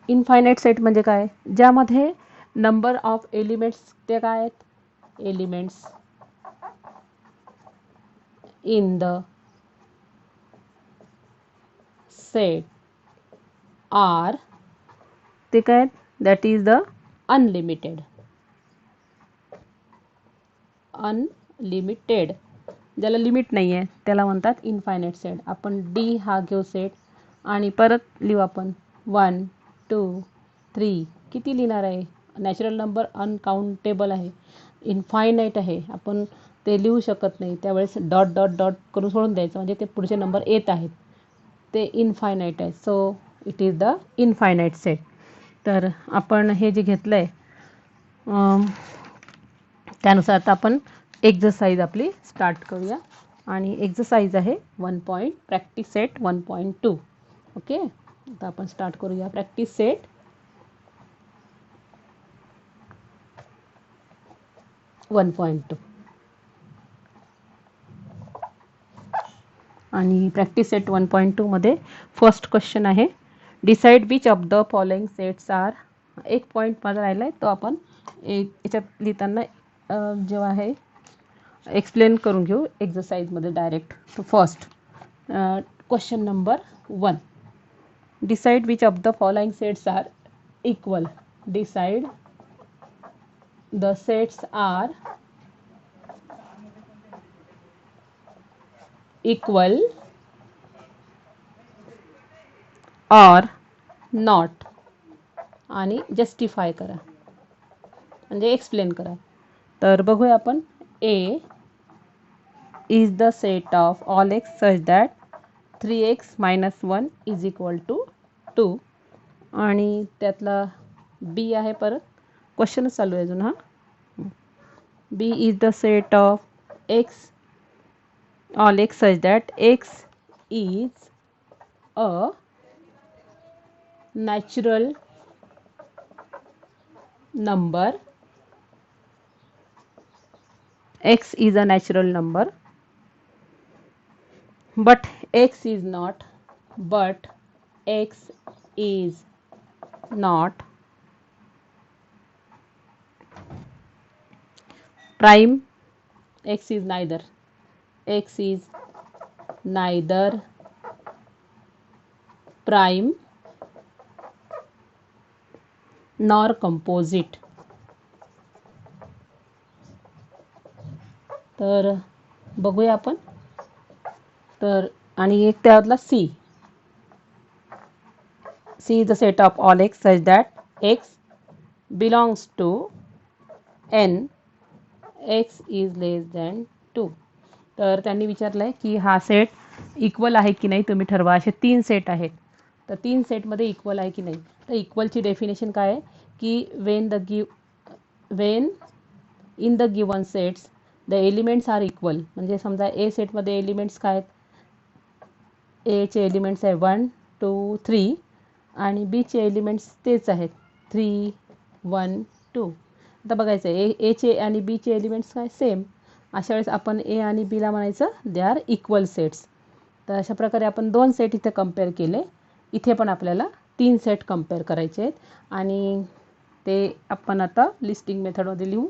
Infinite set म्हणजे काय, ज्यामध्ये नंबर ऑफ एलिमेंट्स ते काय आहेत, elements in the set are ते काय that is the unlimited. Unlimited ज्याला लिमिट नाही आहे त्याला म्हणतात इनफायनाईट सेट. आपण डी हा घेऊ सेट आणि परत लिहू आपण 1 2 3. किती लिहिणार आहे? नॅचरल नंबर अनकाउंटेबल आहे, इनफायनाईट आहे, आपण ते लिहू शकत नाही. त्यावेळेस डॉट डॉट डॉट करून सोडून द्यायचं, म्हणजे ते पुढचे नंबर येत आहेत ते इनफायनाईट आहे. So it is the infinite set. तर आपण हे जे घेतलं आहे त्यानुसार आता आपण एक्झरसाइज आपली स्टार्ट करूया. आणि एक्झरसाइज आहे 1 प्रॅक्टिस सेट 1.2. ओके, आता आपण स्टार्ट करूया प्रॅक्टिस सेट. आणि प्रॅक्टिस सेट 1.2 मध्ये फर्स्ट क्वेश्चन आहे, decide which of the following sets are. एक पॉईंट माझा राहिला आहे तो आपण याच्यात लिहिताना जेव्हा आहे एक्सप्लेन करून घेऊ एक्झरसाइजमध्ये direct. First question number 1, decide which of the following sets are equal. Decide the sets are equal or not आणि जस्टिफाय करा, म्हणजे एक्सप्लेन करा. तर बघूया आपण. A is the set of all X such that 3x - 1 is equal to 2. आणि त्यातला बी आहे, परत क्वेश्चनच चालू आहे अजून. हा B is the set of X all X such that x is a natural number. X is a natural number, but X is not prime. X is neither prime nor composite. तर बघूया आपण. तर आणि एक त्यातला C is the set of all X such that X belongs to N X is less than 2. तर त्यांनी विचारलं आहे की हा सेट इक्वल आहे की नाही, तुम्ही ठरवा. असे 3 सेट आहेत, तर 3 सेटमध्ये इक्वल आहे की नाही. तर इक्वलची डेफिनेशन काय आहे की when in the given sets the elements are equal. म्हणजे समजा ए सेटमध्ये एलिमेंट्स काय आहेत, एचे एलिमेंट्स आहे 1 2 3 आणि बीचे एलिमेंट्स तेच आहेत 3 1 2. आता बघायचं आहे एचे आणि बीचे एलिमेंट्स काय सेम. अशा वेळेस आपण ए आणि बीला म्हणायचं दे आर इक्वल सेट्स. तर अशा प्रकारे आपण 2 सेट इथे कम्पेअर केले. इथे पण आपल्याला 3 सेट कम्पेअर करायचे आहेत आणि ते आपण आता लिस्टिंग मेथडमध्ये लिहू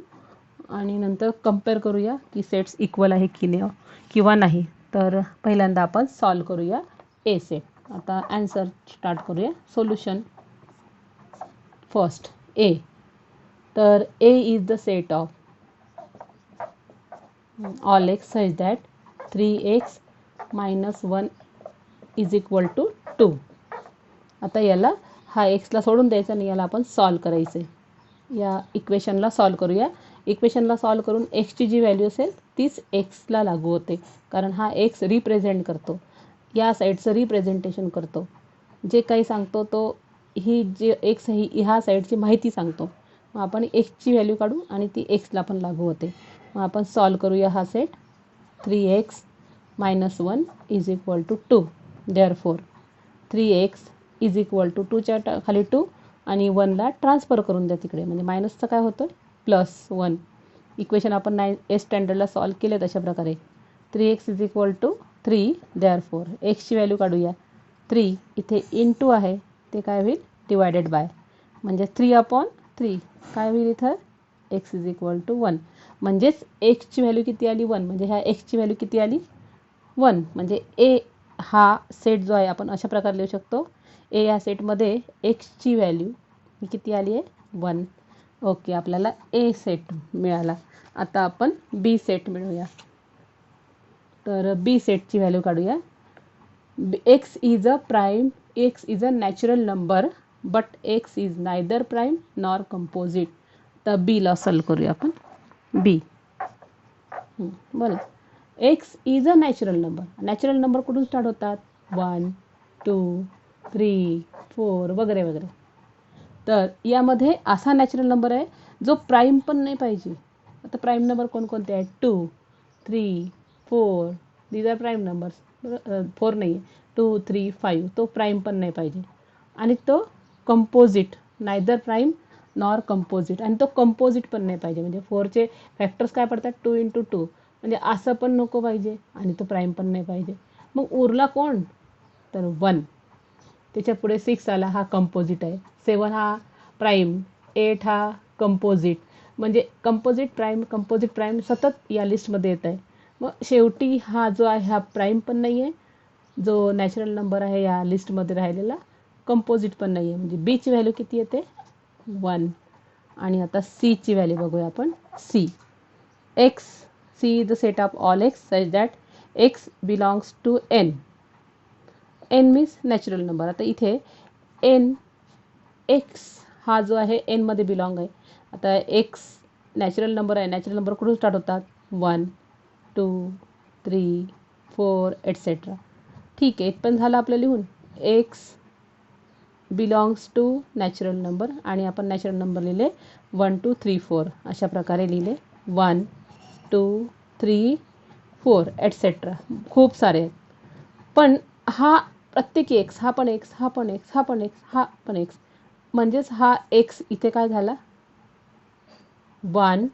आणि नंतर कम्पेअर करूया की सेट्स इक्वल आहे की नाही किंवा नाही. तर पहिल्यांदा आपण सॉल्व करूया ए सेट. आता ॲन्सर स्टार्ट करूया. Solution first A. तर A is the set of all X such that 3x - 1 is equal to 2. आता याला हा एक्सला सोडून द्यायचा आणि याला आपण सॉल्व करायचं आहे. या इक्वेशनला सॉल्व करूया. इक्वेशनला सॉल्व करून एक्सची जी व्हॅल्यू असेल तीच एक्सला लागू होते, कारण हा एक्स रिप्रेझेंट करतो, या साईडचं रिप्रेझेंटेशन करतो. जे काही सांगतो तो ही जे एक्स ही ह्या साईडची माहिती सांगतो. मग आपण एक्सची व्हॅल्यू काढू आणि ती एक्सला पण लागू होते. मग आपण सॉल्व करूया हा set. 3x - 1 is equal to 2. Therefore 3x is equal to 2च्या खाली 2 आणि 1ला ट्रान्सफर करून द्या तिकडे, म्हणजे मायनसचं काय होतं +1. इक्वेशन आपण एस स्टँडर्डला सॉल्व केले तशा प्रकारे. 3x is equal to 3. Therefore एक्सची व्हॅल्यू काढूया. 3 इथे इंटू आहे ते काय होईल डिवायडेड बाय, म्हणजे 3/3 काय होईल इथं x इज इक्वल टू 1. म्हणजेच एक्सची व्हॅल्यू किती आली 1, म्हणजे ह्या एक्सची व्हॅल्यू किती आली 1. म्हणजे ए हा सेट जो आहे आपण अशा प्रकारे लिहू शकतो. ए या सेटमध्ये एक्सची व्हॅल्यू ही किती आली आहे 1. ओके, आपल्याला ए सेट मिळाला. आता आपण बी सेट मिळवूया. तर बी सेटची व्हॅल्यू काढूया. X is a natural number but x is neither prime nor composite. तर बीला सॉल्व करूया आपण. बी बोला. X is a natural number. Natural number कुठून स्टार्ट होतात? 1 2 3 4 वगैरे वगैरे. तर यामध्ये असा नॅचरल नंबर आहे जो प्राईम पण नाही पाहिजे. आता प्राईम नंबर कोणकोणते आहेत? 2 3 4 दीज आर प्राईम नंबर्स. 4 नाही आहे, 2 3 5 तो प्राईम पण नाही पाहिजे. आणि तो composite, neither prime nor composite. आणि तो कंपोजिट पण नाही पाहिजे. म्हणजे 4चे फॅक्टर्स काय पडतात? 2 × 2. म्हणजे असं पण नको पाहिजे आणि तो प्राईम पण नाही पाहिजे. मग उरला कोण? तर 1. त्याच्या पुढे 6 आला, हा कंपोजिट आहे. 7 हा प्राईम, 8 हा कंपोजिट. म्हणजे कंपोजिट प्राईम सतत या लिस्टमध्ये येत आहे. मग शेवटी हा जो आहे हा प्राईम पण नाही आहे, जो नॅचरल नंबर आहे या लिस्टमध्ये राहिलेला कंपोजिट पण नाही आहे. म्हणजे बीची व्हॅल्यू किती येते? 1. आणि आता सीची व्हॅल्यू बघूया आपण. C is the set of all X such that X belongs to N. N means natural number. आता इथे एन, एक्स हा जो आहे एनमध्ये बिलॉंग आहे. आता एक्स नॅचरल नंबर आहे. नॅचरल नंबर कुठून स्टार्ट होतात? 1 2 3 4 एटसेट्रा. ठीक आहे, पण झालं आपलं लिहून. X belongs to natural number आणि आपण नॅचरल नंबर लिहिले 1 2 3 4 अशा प्रकारे लिहिले. 1 2 3 4 एटसेट्रा. खूप सारे आहेत. पण हा प्रत्येकी एक्स, हा पण एक्स, हा पण एक्स, हा पण एक्स, हा पण एक्स. म्हणजेच हा एक्स इथे काय झाला? 1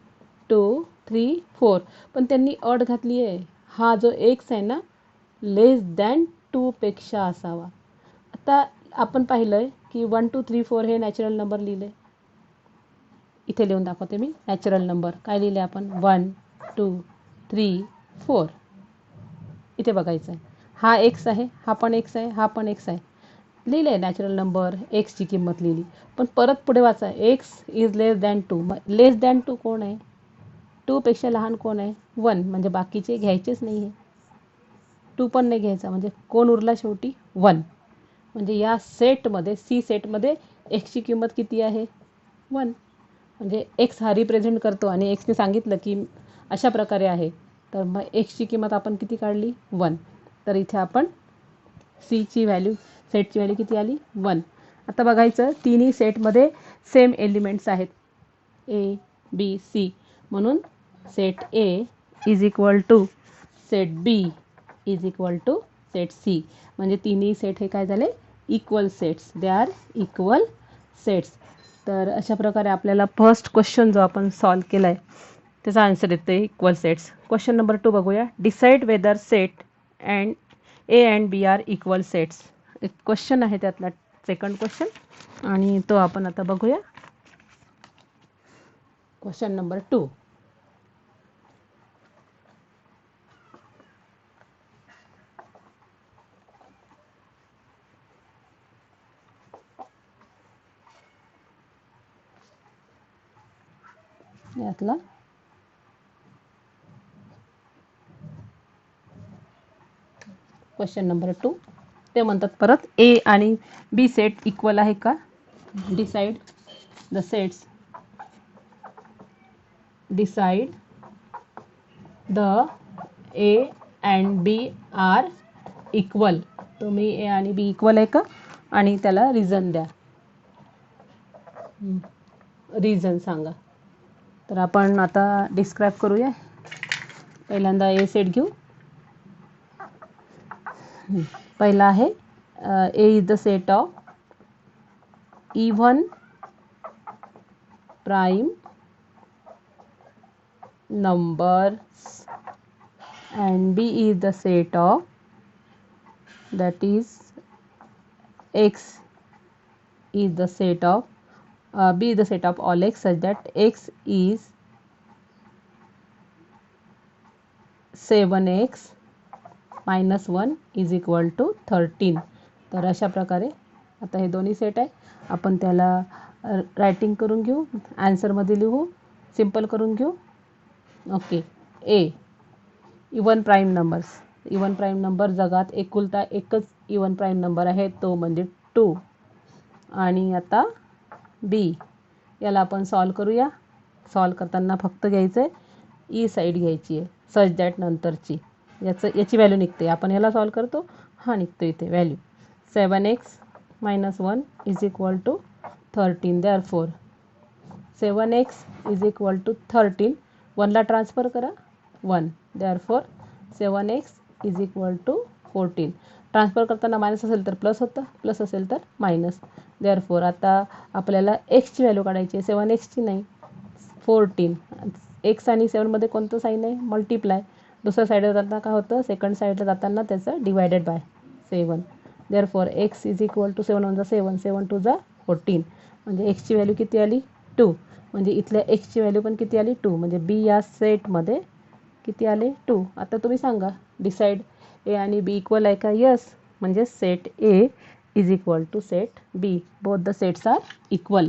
2 3 4. पण त्यांनी अट घातली आहे, हा जो एक्स आहे ना लेस दॅन 2 पेक्षा असावा. आता आपण पाहिलंय की 1 2 3 4 हे नॅचरल नंबर लिहिले. इथे लिहून दाखवते मी. नॅचरल नंबर काय लिहिले आपण? 1 2 3 4. इथे बघायचं आहे, हा एक्स आहे, हा पण एक्स आहे, हा पण एक्स आहे. लिहिले आहे नॅचरल नंबर, एक्सची किंमत लिहिली. पण परत पुढे वाचा, x is less than 2. Less than 2 कोण आहे? 2 पेक्षा लहान कोण आहे? 1. म्हणजे बाकीचे घ्यायचेच नाही आहे. 2 पण नाही घ्यायचा. म्हणजे कोण उरला शेवटी? 1. म्हणजे या सेटमध्ये, सी सेटमध्ये एक्सची किंमत किती आहे? 1. म्हणजे एक्स हा रिप्रेझेंट करतो आणि एक्सने सांगितलं की अशा प्रकारे आहे. तर मग एक्सची किंमत आपण किती काढली? 1. तर इथे आपण सीची व्हॅल्यू, सेटची व्हॅल्यू किती आली? 1. आता बघायचं, तिन्ही सेटमध्ये सेम एलिमेंट्स आहेत, ए बी सी. म्हणून set A is equal to set B is equal to set C. म्हणजे तिन्ही सेट हे काय झाले? Equal sets. They are equal sets. तर अशा प्रकारे आपल्याला फर्स्ट क्वेश्चन जो आपण सॉल्व केला आहे त्याचा आन्सर येते इक्वल सेट्स. क्वेश्चन नंबर 2 बघूया. Decide whether set and A and B are equal sets. एक क्वेश्चन आहे त्यातला सेकंड क्वेश्चन आणि तो आपण आता बघूया. Question number 2. यातला क्वेश्चन नंबर 2. ते म्हणतात परत ए आणि बी सेट इक्वल आहे का? Decide the sets. Decide the A and B are equal. तुम्ही ए आणि बी इक्वल आहे का? आणि त्याला रिझन द्या. रिझन सांगा. तर आपण आता डिस्क्राईब करूया. पहिल्यांदा ए सेट घेऊ. पहिला आहे A is the set of even prime numbers and B is the set of, that is X is the set of B is the set of all X such that X is 7X minus 1 is equal to 13. तर अशा प्रकारे आता हे दोन्ही set आहे, आपण त्याला writing करून घेऊ, आन्सरमध्ये लिहू, सिम्पल करून घेऊ. Okay. A, even prime numbers. Even prime number जगात एकुलता एकच इवन प्राईम नंबर आहे, तो म्हणजे 2. आणि आता बी, याला आपण सॉल्व करूया. सॉल्व करताना फक्त घ्यायचं आहे ई साईड घ्यायची आहे, सच दॅट नंतरची. याची व्हॅल्यू निघते. आपण याला सॉल्व करतो, हा निघतो इथे value. 7x - 1 is equal to 13. Therefore 7x is equal to 13. 1ला ट्रान्सफर करा, 1. Therefore 7x is equal to 14. Transfer करताना मायनस असेल तर प्लस होतं, प्लस असेल तर मायनस. देअरफॉर आता आपल्याला एक्सची व्हॅल्यू काढायची आहे, 7xची नाही, 14. एक्स आणि 7मध्ये कोणतं साईन आहे? मल्टिप्लाय. दुसऱ्या साईडला जाताना काय होतं? सेकंड साईडला जाताना त्याचं divided by 7. Therefore X is equal to 7 × 7, 7 × 2 = 14. म्हणजे एक्सची व्हॅल्यू किती आली? 2. म्हणजे इथल्या एक्सची व्हॅल्यू पण किती आली? 2. म्हणजे बी या सेटमध्ये किती आले? 2. आता तुम्ही सांगा, डिसाईड ए आणि बी इक्वल आहे का? यस. म्हणजे set A is equal to set B. Both the sets are equal.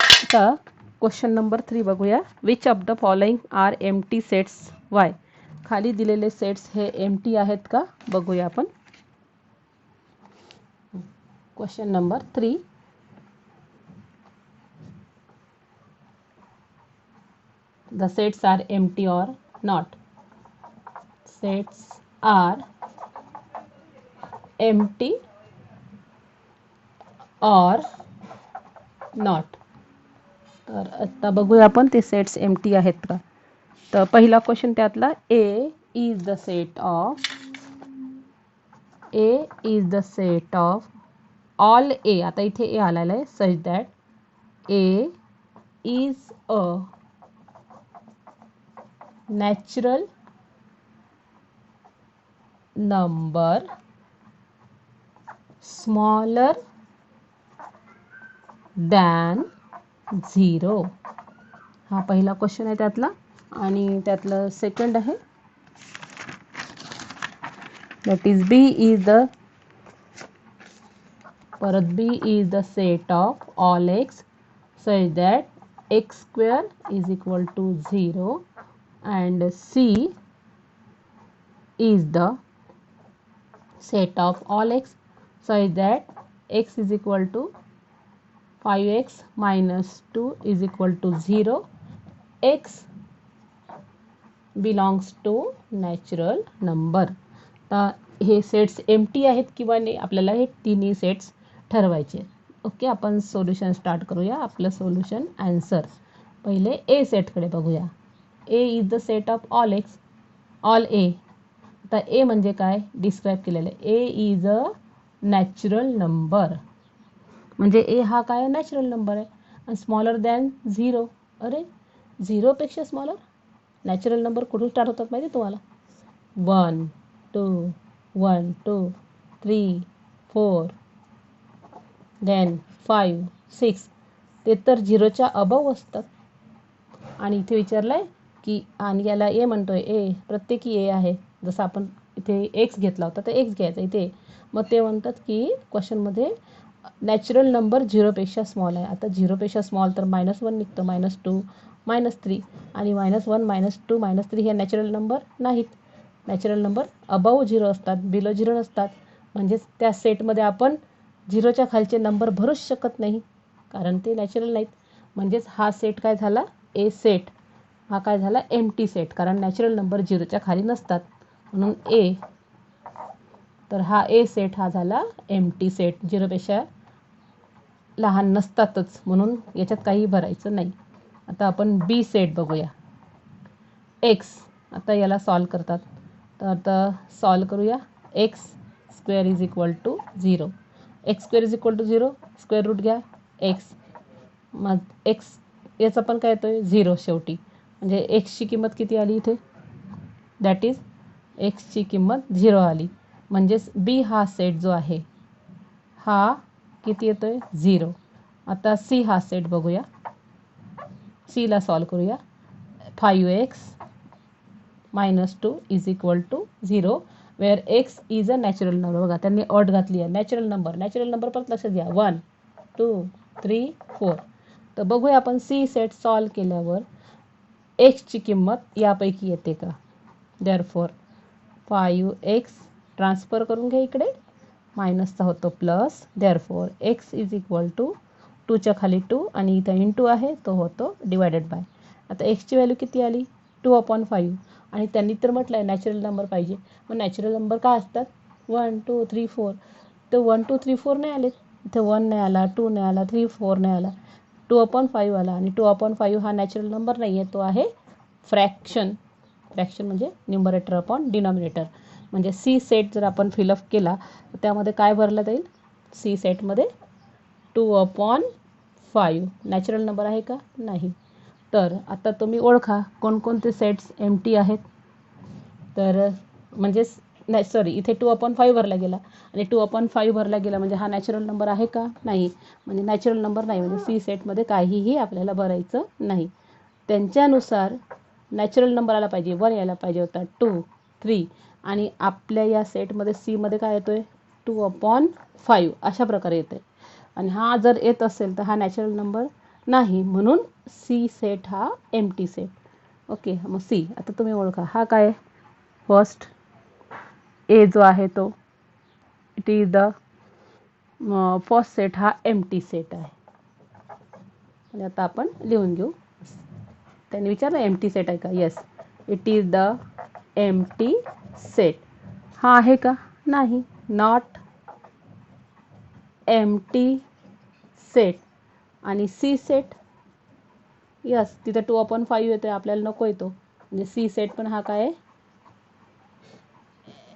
आता क्वेश्चन नंबर 3 बघूया. Which of the following are empty sets why? खाली दिलेले सेट्स हे एम्प्टी आहेत का बघूया आपण. Question number 3. The sets are empty or not? Sets are empty or not? तर आता बघूया आपण ते सेट्स एम्प्टी आहेत का. तर पहिला क्वेश्चन त्यातला, A is the set of all A. आता इथे ए आलेला आहे, such that A is a natural number smaller than 0. हा पहिला क्वेश्चन आहे त्यातला. आणि त्यातलं सेकंड आहे, that is B is the set of all X such that x² is equal to 0 and C is the set of all x such that x is equal to 5x minus 2 is equal to 0. x belongs to natural number. तर हे sets empty आहेत किंवा नाही, आपल्याला हे तिन्ही sets ठरवायचे. Okay, आपण सोल्युशन स्टार्ट करूया. आपलं सोल्युशन आन्सर पहिले ए सेटकडे बघूया. A is the set of all X, all A. आता ए म्हणजे काय डिस्क्राईब केलेलं आहे. A is a natural number. म्हणजे ए हा काय नॅचरल नंबर आहे. आणि स्मॉलर दॅन 0. अरे 0पेक्षा स्मॉलर. नॅचरल नंबर कुठून स्टार्ट होतात माहिती आहे तुम्हाला? 1 2 3 4 देन 5 6. ते तर 0च्या अबव असतात. आणि इथे विचारलं आहे की, आणि याला ए म्हणतोय, ए प्रत्येकी ए आहे. जसं आपण इथे एक्स घेतला होता तर एक्स घ्यायचा इथे. मग ते म्हणतात की क्वेश्चनमध्ये नॅचरल नंबर 0पेक्षा स्मॉल आहे. आता 0पेक्षा स्मॉल तर -1 निघतं, -2 -3. आणि -1 -2 -3 हे नॅचरल नंबर नाहीत. नॅचरल नंबर अबव 0 असतात, बिलो 0 नसतात. म्हणजेच त्या सेटमध्ये आपण 0च्या खालचे नंबर भरूच शकत नाही, कारण ते नॅचरल नाहीत. म्हणजेच हा सेट काय झाला? ए सेट हा काय झाला? एम्प्टी सेट, कारण नॅचरल नंबर 0च्या खाली नसतात म्हणून ए. तर हा ए सेट हा झाला एम्प्टी सेट, 0पेक्षा लहान नसतातच म्हणून याच्यात काही भरायचं नाही. आता आपण बी सेट बघूया. एक्स, आता याला सॉल्व करतात. तर आता सॉल्व करूया. x² is equal to 0. x² is equal to 0, square root घ्या एक्स. मग एक्स याचा पण काय येतोय 0 शेवटी. म्हणजे एक्सची किंमत किती आली इथे? दॅट इज एक्सची किंमत 0 आली. म्हणजेच बी हा सेट जो आहे हा किती येतोय? 0. आता सी हा सेट बघूया. सीला सॉल्व करूया. 5x minus 2 is equal to 0 where x is a natural number. बघा त्यांनी अट घातली आहे, नॅचरल नंबर. नॅचरल नंबर परत लक्षात घ्या, 1 2 3 4. तर बघूया आपण सी सेट सॉल्व केल्यावर एक्सची किंमत यापैकी येते का. देअरफॉर 5x ट्रान्सफर करून घ्या इकडे, मायनसचा होतो plus. Therefore x is equal to 2च्या खाली 2 आणि इथं इंटू आहे तो होतो डिवायडेड बाय. आता एक्सची व्हॅल्यू किती आली 2/5 आणि त्यांनी तर म्हटलं आहे नॅचरल नंबर पाहिजे. मग नॅचरल नंबर काय असतात 1 2 3 4. तर 1 2 3 4 नाही आलेत इथे. 1 नाही आला, 2 नाही आला, 3 4 नाही आला, 2/5 आला. आणि 2/5 हा नॅचरल नंबर नाही आहे, तो आहे फ्रॅक्शन. फ्रॅक्शन म्हणजे न्यूमरेटर अपॉन डिनॉमिनेटर. म्हणजे सी सेट जर आपण फिलअप केला तर त्यामध्ये काय भरलं जाईल सी सेटमध्ये 2/5. नॅचरल नंबर आहे का नाही. तर आता तुम्ही ओळखा कोणकोणते सेट्स एम्प्टी आहेत. तर म्हणजे नाही सॉरी इथे 2/5 भरला गेला आणि 2/5 भरला गेला म्हणजे हा नॅचरल नंबर आहे का नाही. म्हणजे नॅचरल नंबर नाही म्हणजे सी सेटमध्ये काहीही आपल्याला भरायचं नाही. त्यांच्यानुसार नॅचरल नंबर आला पाहिजे 1 यायला पाहिजे होता 2 3 आणि आपल्या या सेटमध्ये सीमध्ये काय येतो आहे 2/5 अशा प्रकारे येतं आहे. आणि हा जर येत असेल तर हा नॅचरल नंबर नाही म्हणून सी सेट हा एम्प्टी सेट. ओके मग सी आता तुम्ही ओळखा हा काय फर्स्ट ए जो आहे तो it is the first set हा एम्प्टी सेट आहे. आणि आता आपण लिहून घेऊ. त्यांनी विचारलं एम्प्टी सेट आहे का. Yes it is the empty set. हा आहे का नाही नॉट एम्प्टी सेट. आणि सी सेट यस तिथं 2/5 येतो आहे आपल्याला नको येतो म्हणजे सी सेट पण हा काय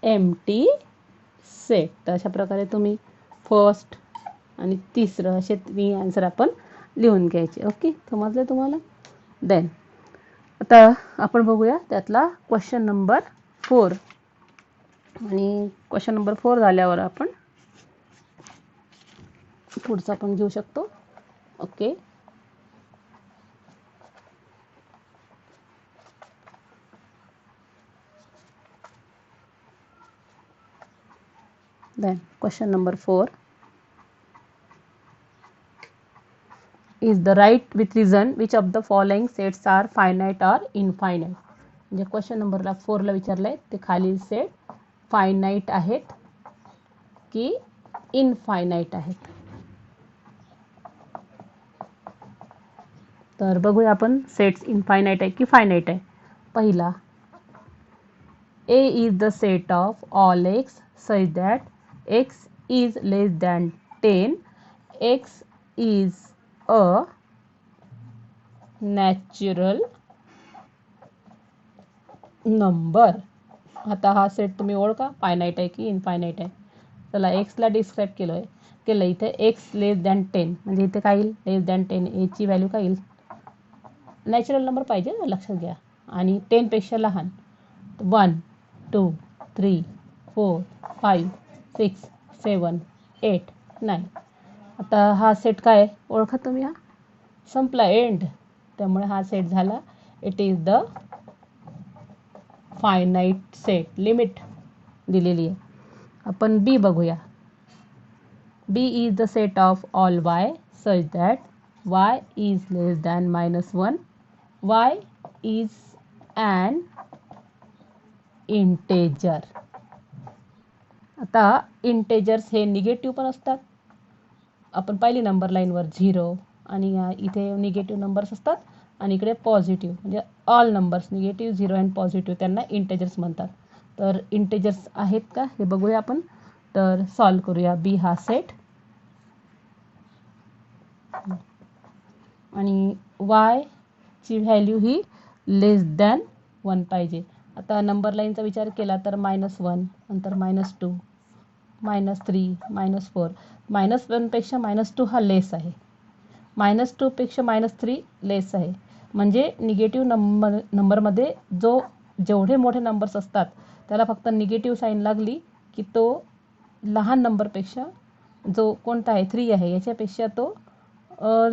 एम्प्टी सेट. तर अशा प्रकारे तुम्ही फर्स्ट आणि तिसरं असे 3 आन्सर आपण लिहून घ्यायचे. ओके समजलं तुम्हाला. देन आता आपण बघूया त्यातला क्वेश्चन नंबर 4. आणि क्वेश्चन नंबर 4 झाल्यावर आपण पुढचा पण घेऊ शकतो. Okay then question number 4 is the right with reason which of the following sets are finite or infinite. म्हणजे क्वेश्चन नंबरला 4 ला विचारलंय ते खालील सेट फायनाईट आहेत की इनफायनाईट आहेत. तर बघूया आपण सेट्स इनफायनाईट आहे की फायनाईट आहे. पहिला A is the set of all x such that x is less than 10. x is a natural number. आता हा सेट तुम्ही ओळखा फायनाईट आहे की इनफायनाईट आहे. चला एक्सला डिस्क्राईब केलं इथे एक्स लेस दॅन 10 म्हणजे इथे काय येईल लेस दॅन 10. एची व्हॅल्यू काय येईल नॅचरल नंबर पाहिजे ना लक्षात घ्या. आणि 10 पेक्षा लहान 1 2 3 4 5 6 7 8 9. आता हा सेट काय ओळखा तुम्ही हा संपला एंड. त्यामुळे हा सेट झाला it is the finite set. Limit दिलेली आहे. आपण बी बघूया. B is the set of all Y such that Y is less than -1. Y is an integer. आता इंटेजर्स हे निगेटिव्ह पण असतात. आपण पाहिली नंबर लाईनवर 0 आणि इथे निगेटिव्ह नंबर्स असतात आणि इकडे पॉझिटिव्ह म्हणजे all numbers negative 0 and positive त्यांना इंटेजर्स म्हणतात. तर इंटेजर्स आहेत का हे बघूया आपण. तर सॉल्व करूया बी हा सेट आणि वाय ची व्हॅल्यू ही लेस दॅन 1 पाहिजे. आता नंबर लाईनचा विचार केला तर -1 नंतर -2 -3 -4. -1 पेक्षा -2 हा लेस आहे. -2 पेक्षा -3 लेस आहे. म्हणजे निगेटिव्ह नंबरमध्ये जेवढे मोठे नंबर्स असतात त्याला फक्त निगेटिव्ह साईन लागली की तो लहान नंबरपेक्षा जो कोणता आहे 3 आहे याच्यापेक्षा तो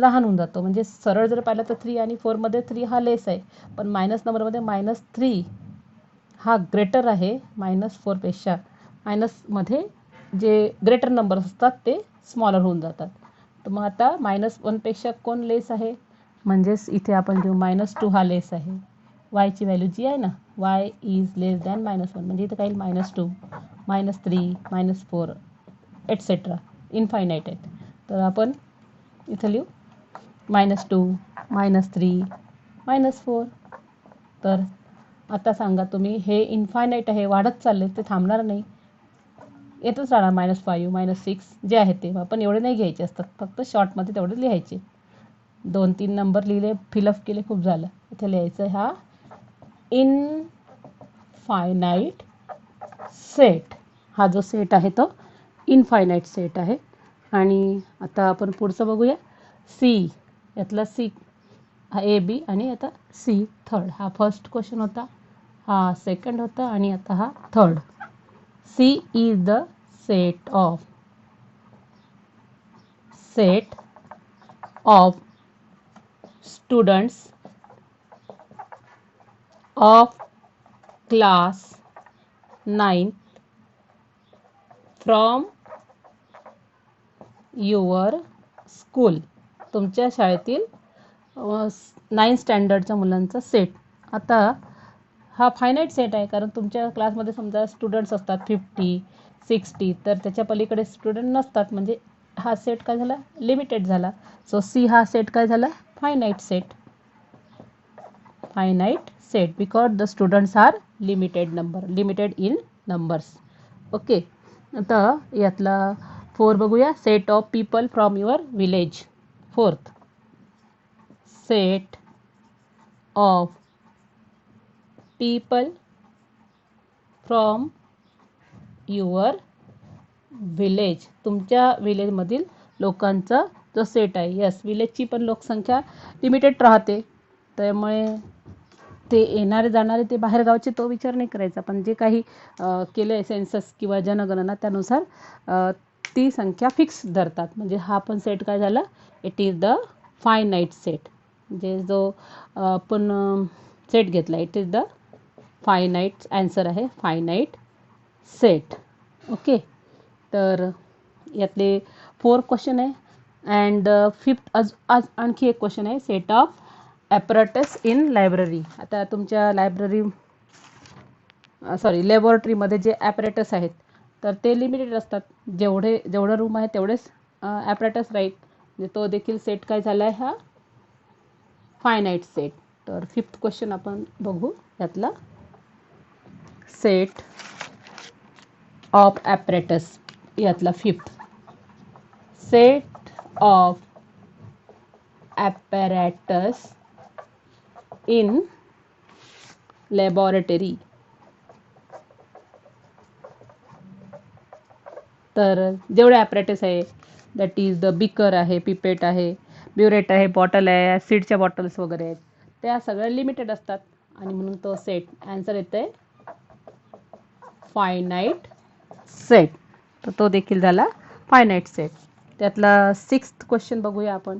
लहान होऊन जातो. म्हणजे सरळ जर पाहिलं तर 3 आणि 4मध्ये 3 हा लेस आहे पण मायनस नंबरमध्ये -3 हा ग्रेटर आहे -4 पेक्षा. मायनसमध्ये जे ग्रेटर नंबर्स असतात ते स्मॉलर होऊन जातात. तर मग आता -1पेक्षा कोण लेस आहे, म्हणजेच इथे आपण घेऊ -2 हा लेस आहे. वायची व्हॅल्यू जी आहे ना, y इज लेस दॅन -1, म्हणजे इथे काही -2 -3 -4 एटसेट्रा इनफायनाईट आहेत. तर आपण इथं लिहू -2 -3 -4. तर आता सांगा तुम्ही, हे इनफायनाईट आहे, वाढत चालले, ते थांबणार नाही, येतच राहणार -5 -6 जे आहे ते. आपण एवढे नाही घ्यायचे असतात, फक्त शॉर्टमध्ये तेवढे लिहायचे. 2-3 नंबर लिहिले, फिलअप केले, खूप झालं. इथे लिहायचं हा इनफायनाईट सेट. हा जो सेट आहे तो इनफायनाईट सेट आहे. आणि आता आपण पुढचं बघूया. सी, यातला सी हा ए बी आणि आता सी थर्ड. हा फर्स्ट क्वेश्चन होता, हा सेकंड होता आणि आता हा third. C is the set of students of class 9 from your school. तुमच्या शाळेतील 9 स्टँडर्डच्या मुलांचा सेट. आता हा फायनाईट सेट आहे, कारण तुमच्या क्लासमध्ये समजा स्टुडंट्स असतात 50-60, तर त्याच्या पलीकडे स्टुडंट नसतात, म्हणजे हा सेट काय झाला, लिमिटेड झाला. सो सी हा सेट काय झाला, finite set. Finite set because the students are limited in numbers. Okay. आता यातला 4 बघूया. Set of people from your village. Fourth, set of people from your village. तुमच्या विलेजमधील लोकांचा जो सेट आहे. यस, विलेजची पण लोकसंख्या लिमिटेड राहते, त्यामुळे ते येणारे जाणारे ते बाहेरगावचे तो विचार नाही करायचा. पण जे काही केलं आहे सेन्सस किंवा जनगणना, त्यानुसार ती संख्या फिक्स धरतात. म्हणजे हा पण सेट काय झाला, it is the finite set. म्हणजे जो आपण सेट घेतला, it is the finite. Answer आहे फायनाईट सेट. ओके. तर यातले 4 क्वेश्चन आहे. अँड फिफ्थ आज आणखी एक क्वेश्चन आहे, set of apparatus in library. आता तुमच्या लॅबोरेटरीमध्ये जे ॲपरेटस आहेत, तर ते लिमिटेड असतात. जेवढं रूम आहे तेवढेच ॲपरेटस राहील. म्हणजे तो देखील सेट काय झाला आहे, हा फायनाईट सेट. तर 5th क्वेश्चन आपण बघू. यातला सेट ऑफ ॲपरेटस, यातला 5th, set of apparatus in laboratory. तर जेवढे ॲपरेटस आहे, दॅट इज द बिकर आहे, पिपेट आहे, ब्युरेट आहे, बॉटल आहे, सीडच्या बॉटल्स वगैरे आहेत, त्या सगळ्या लिमिटेड असतात. आणि म्हणून तो सेट आन्सर येते फायनाईट सेट. तर तो देखील झाला फायनाईट सेट. त्यातला 6th क्वेश्चन बघूया आपण.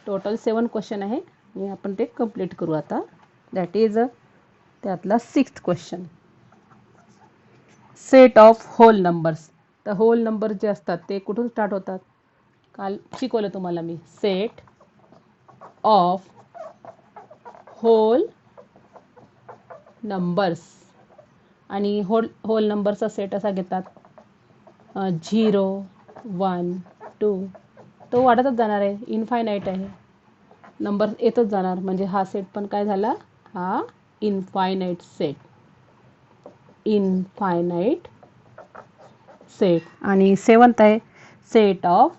टोटल 7 क्वेश्चन आहे आणि आपण ते कंप्लीट करू आता. दॅट इज त्यातला 6th question, set of whole numbers. तर होल नंबर जे असतात ते कुठून स्टार्ट होतात, काल शिकवलं तुम्हाला मी. सेट ऑफ होल नंबर्स, आणि होल नंबरचा सेट असा घेतात 0 1 2. तो वाढतच जाणार आहे, इनफायनाईट आहे, नंबर येतच जाणार. म्हणजे हा सेट पण काय झाला, हा इनफायनाईट सेट. Infinite set. आणि 7th आहे, set of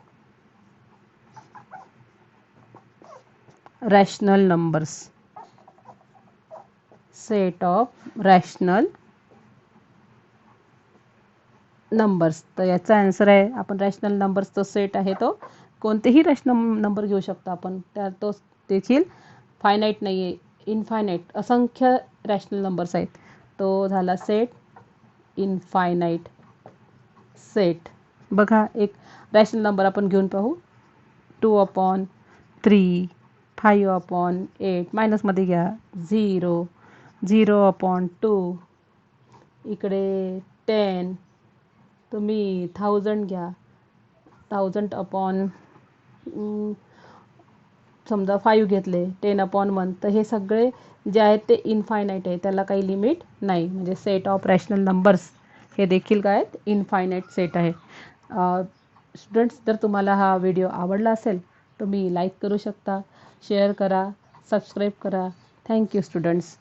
rational numbers. Set of rational numbers. तर याचा आन्सर आहे, आपण रॅशनल नंबर्सचा सेट आहे तो कोणतेही रॅशनल नंबर घेऊ शकतो आपण. त्या तो देखील फायनाईट नाही आहे, इनफायनाईट, असंख्य रॅशनल नंबर्स आहेत. तो झाला सेट इनफायनाईट सेट. बघा, एक रॅशनल नंबर आपण घेऊन पाहू. 2/3, 5/8, मायनसमध्ये घ्या 0, 0/2, इकडे 10, तुम्ही 1000 घ्या, 1000/10, समजा 5 घेतले 10/1 तर हे सगळे जे आहेत ते इनफायनाईट आहे, त्याला काही लिमिट नाही. म्हणजे सेट ऑफ रॅशनल नंबर्स हे देखील काय आहेत, इनफायनाईट सेट आहे. स्टुडंट्स, जर तुम्हाला हा व्हिडिओ आवडला असेल तुम्ही लाईक करू शकता, शेअर करा, सबस्क्राईब करा. Thank you students.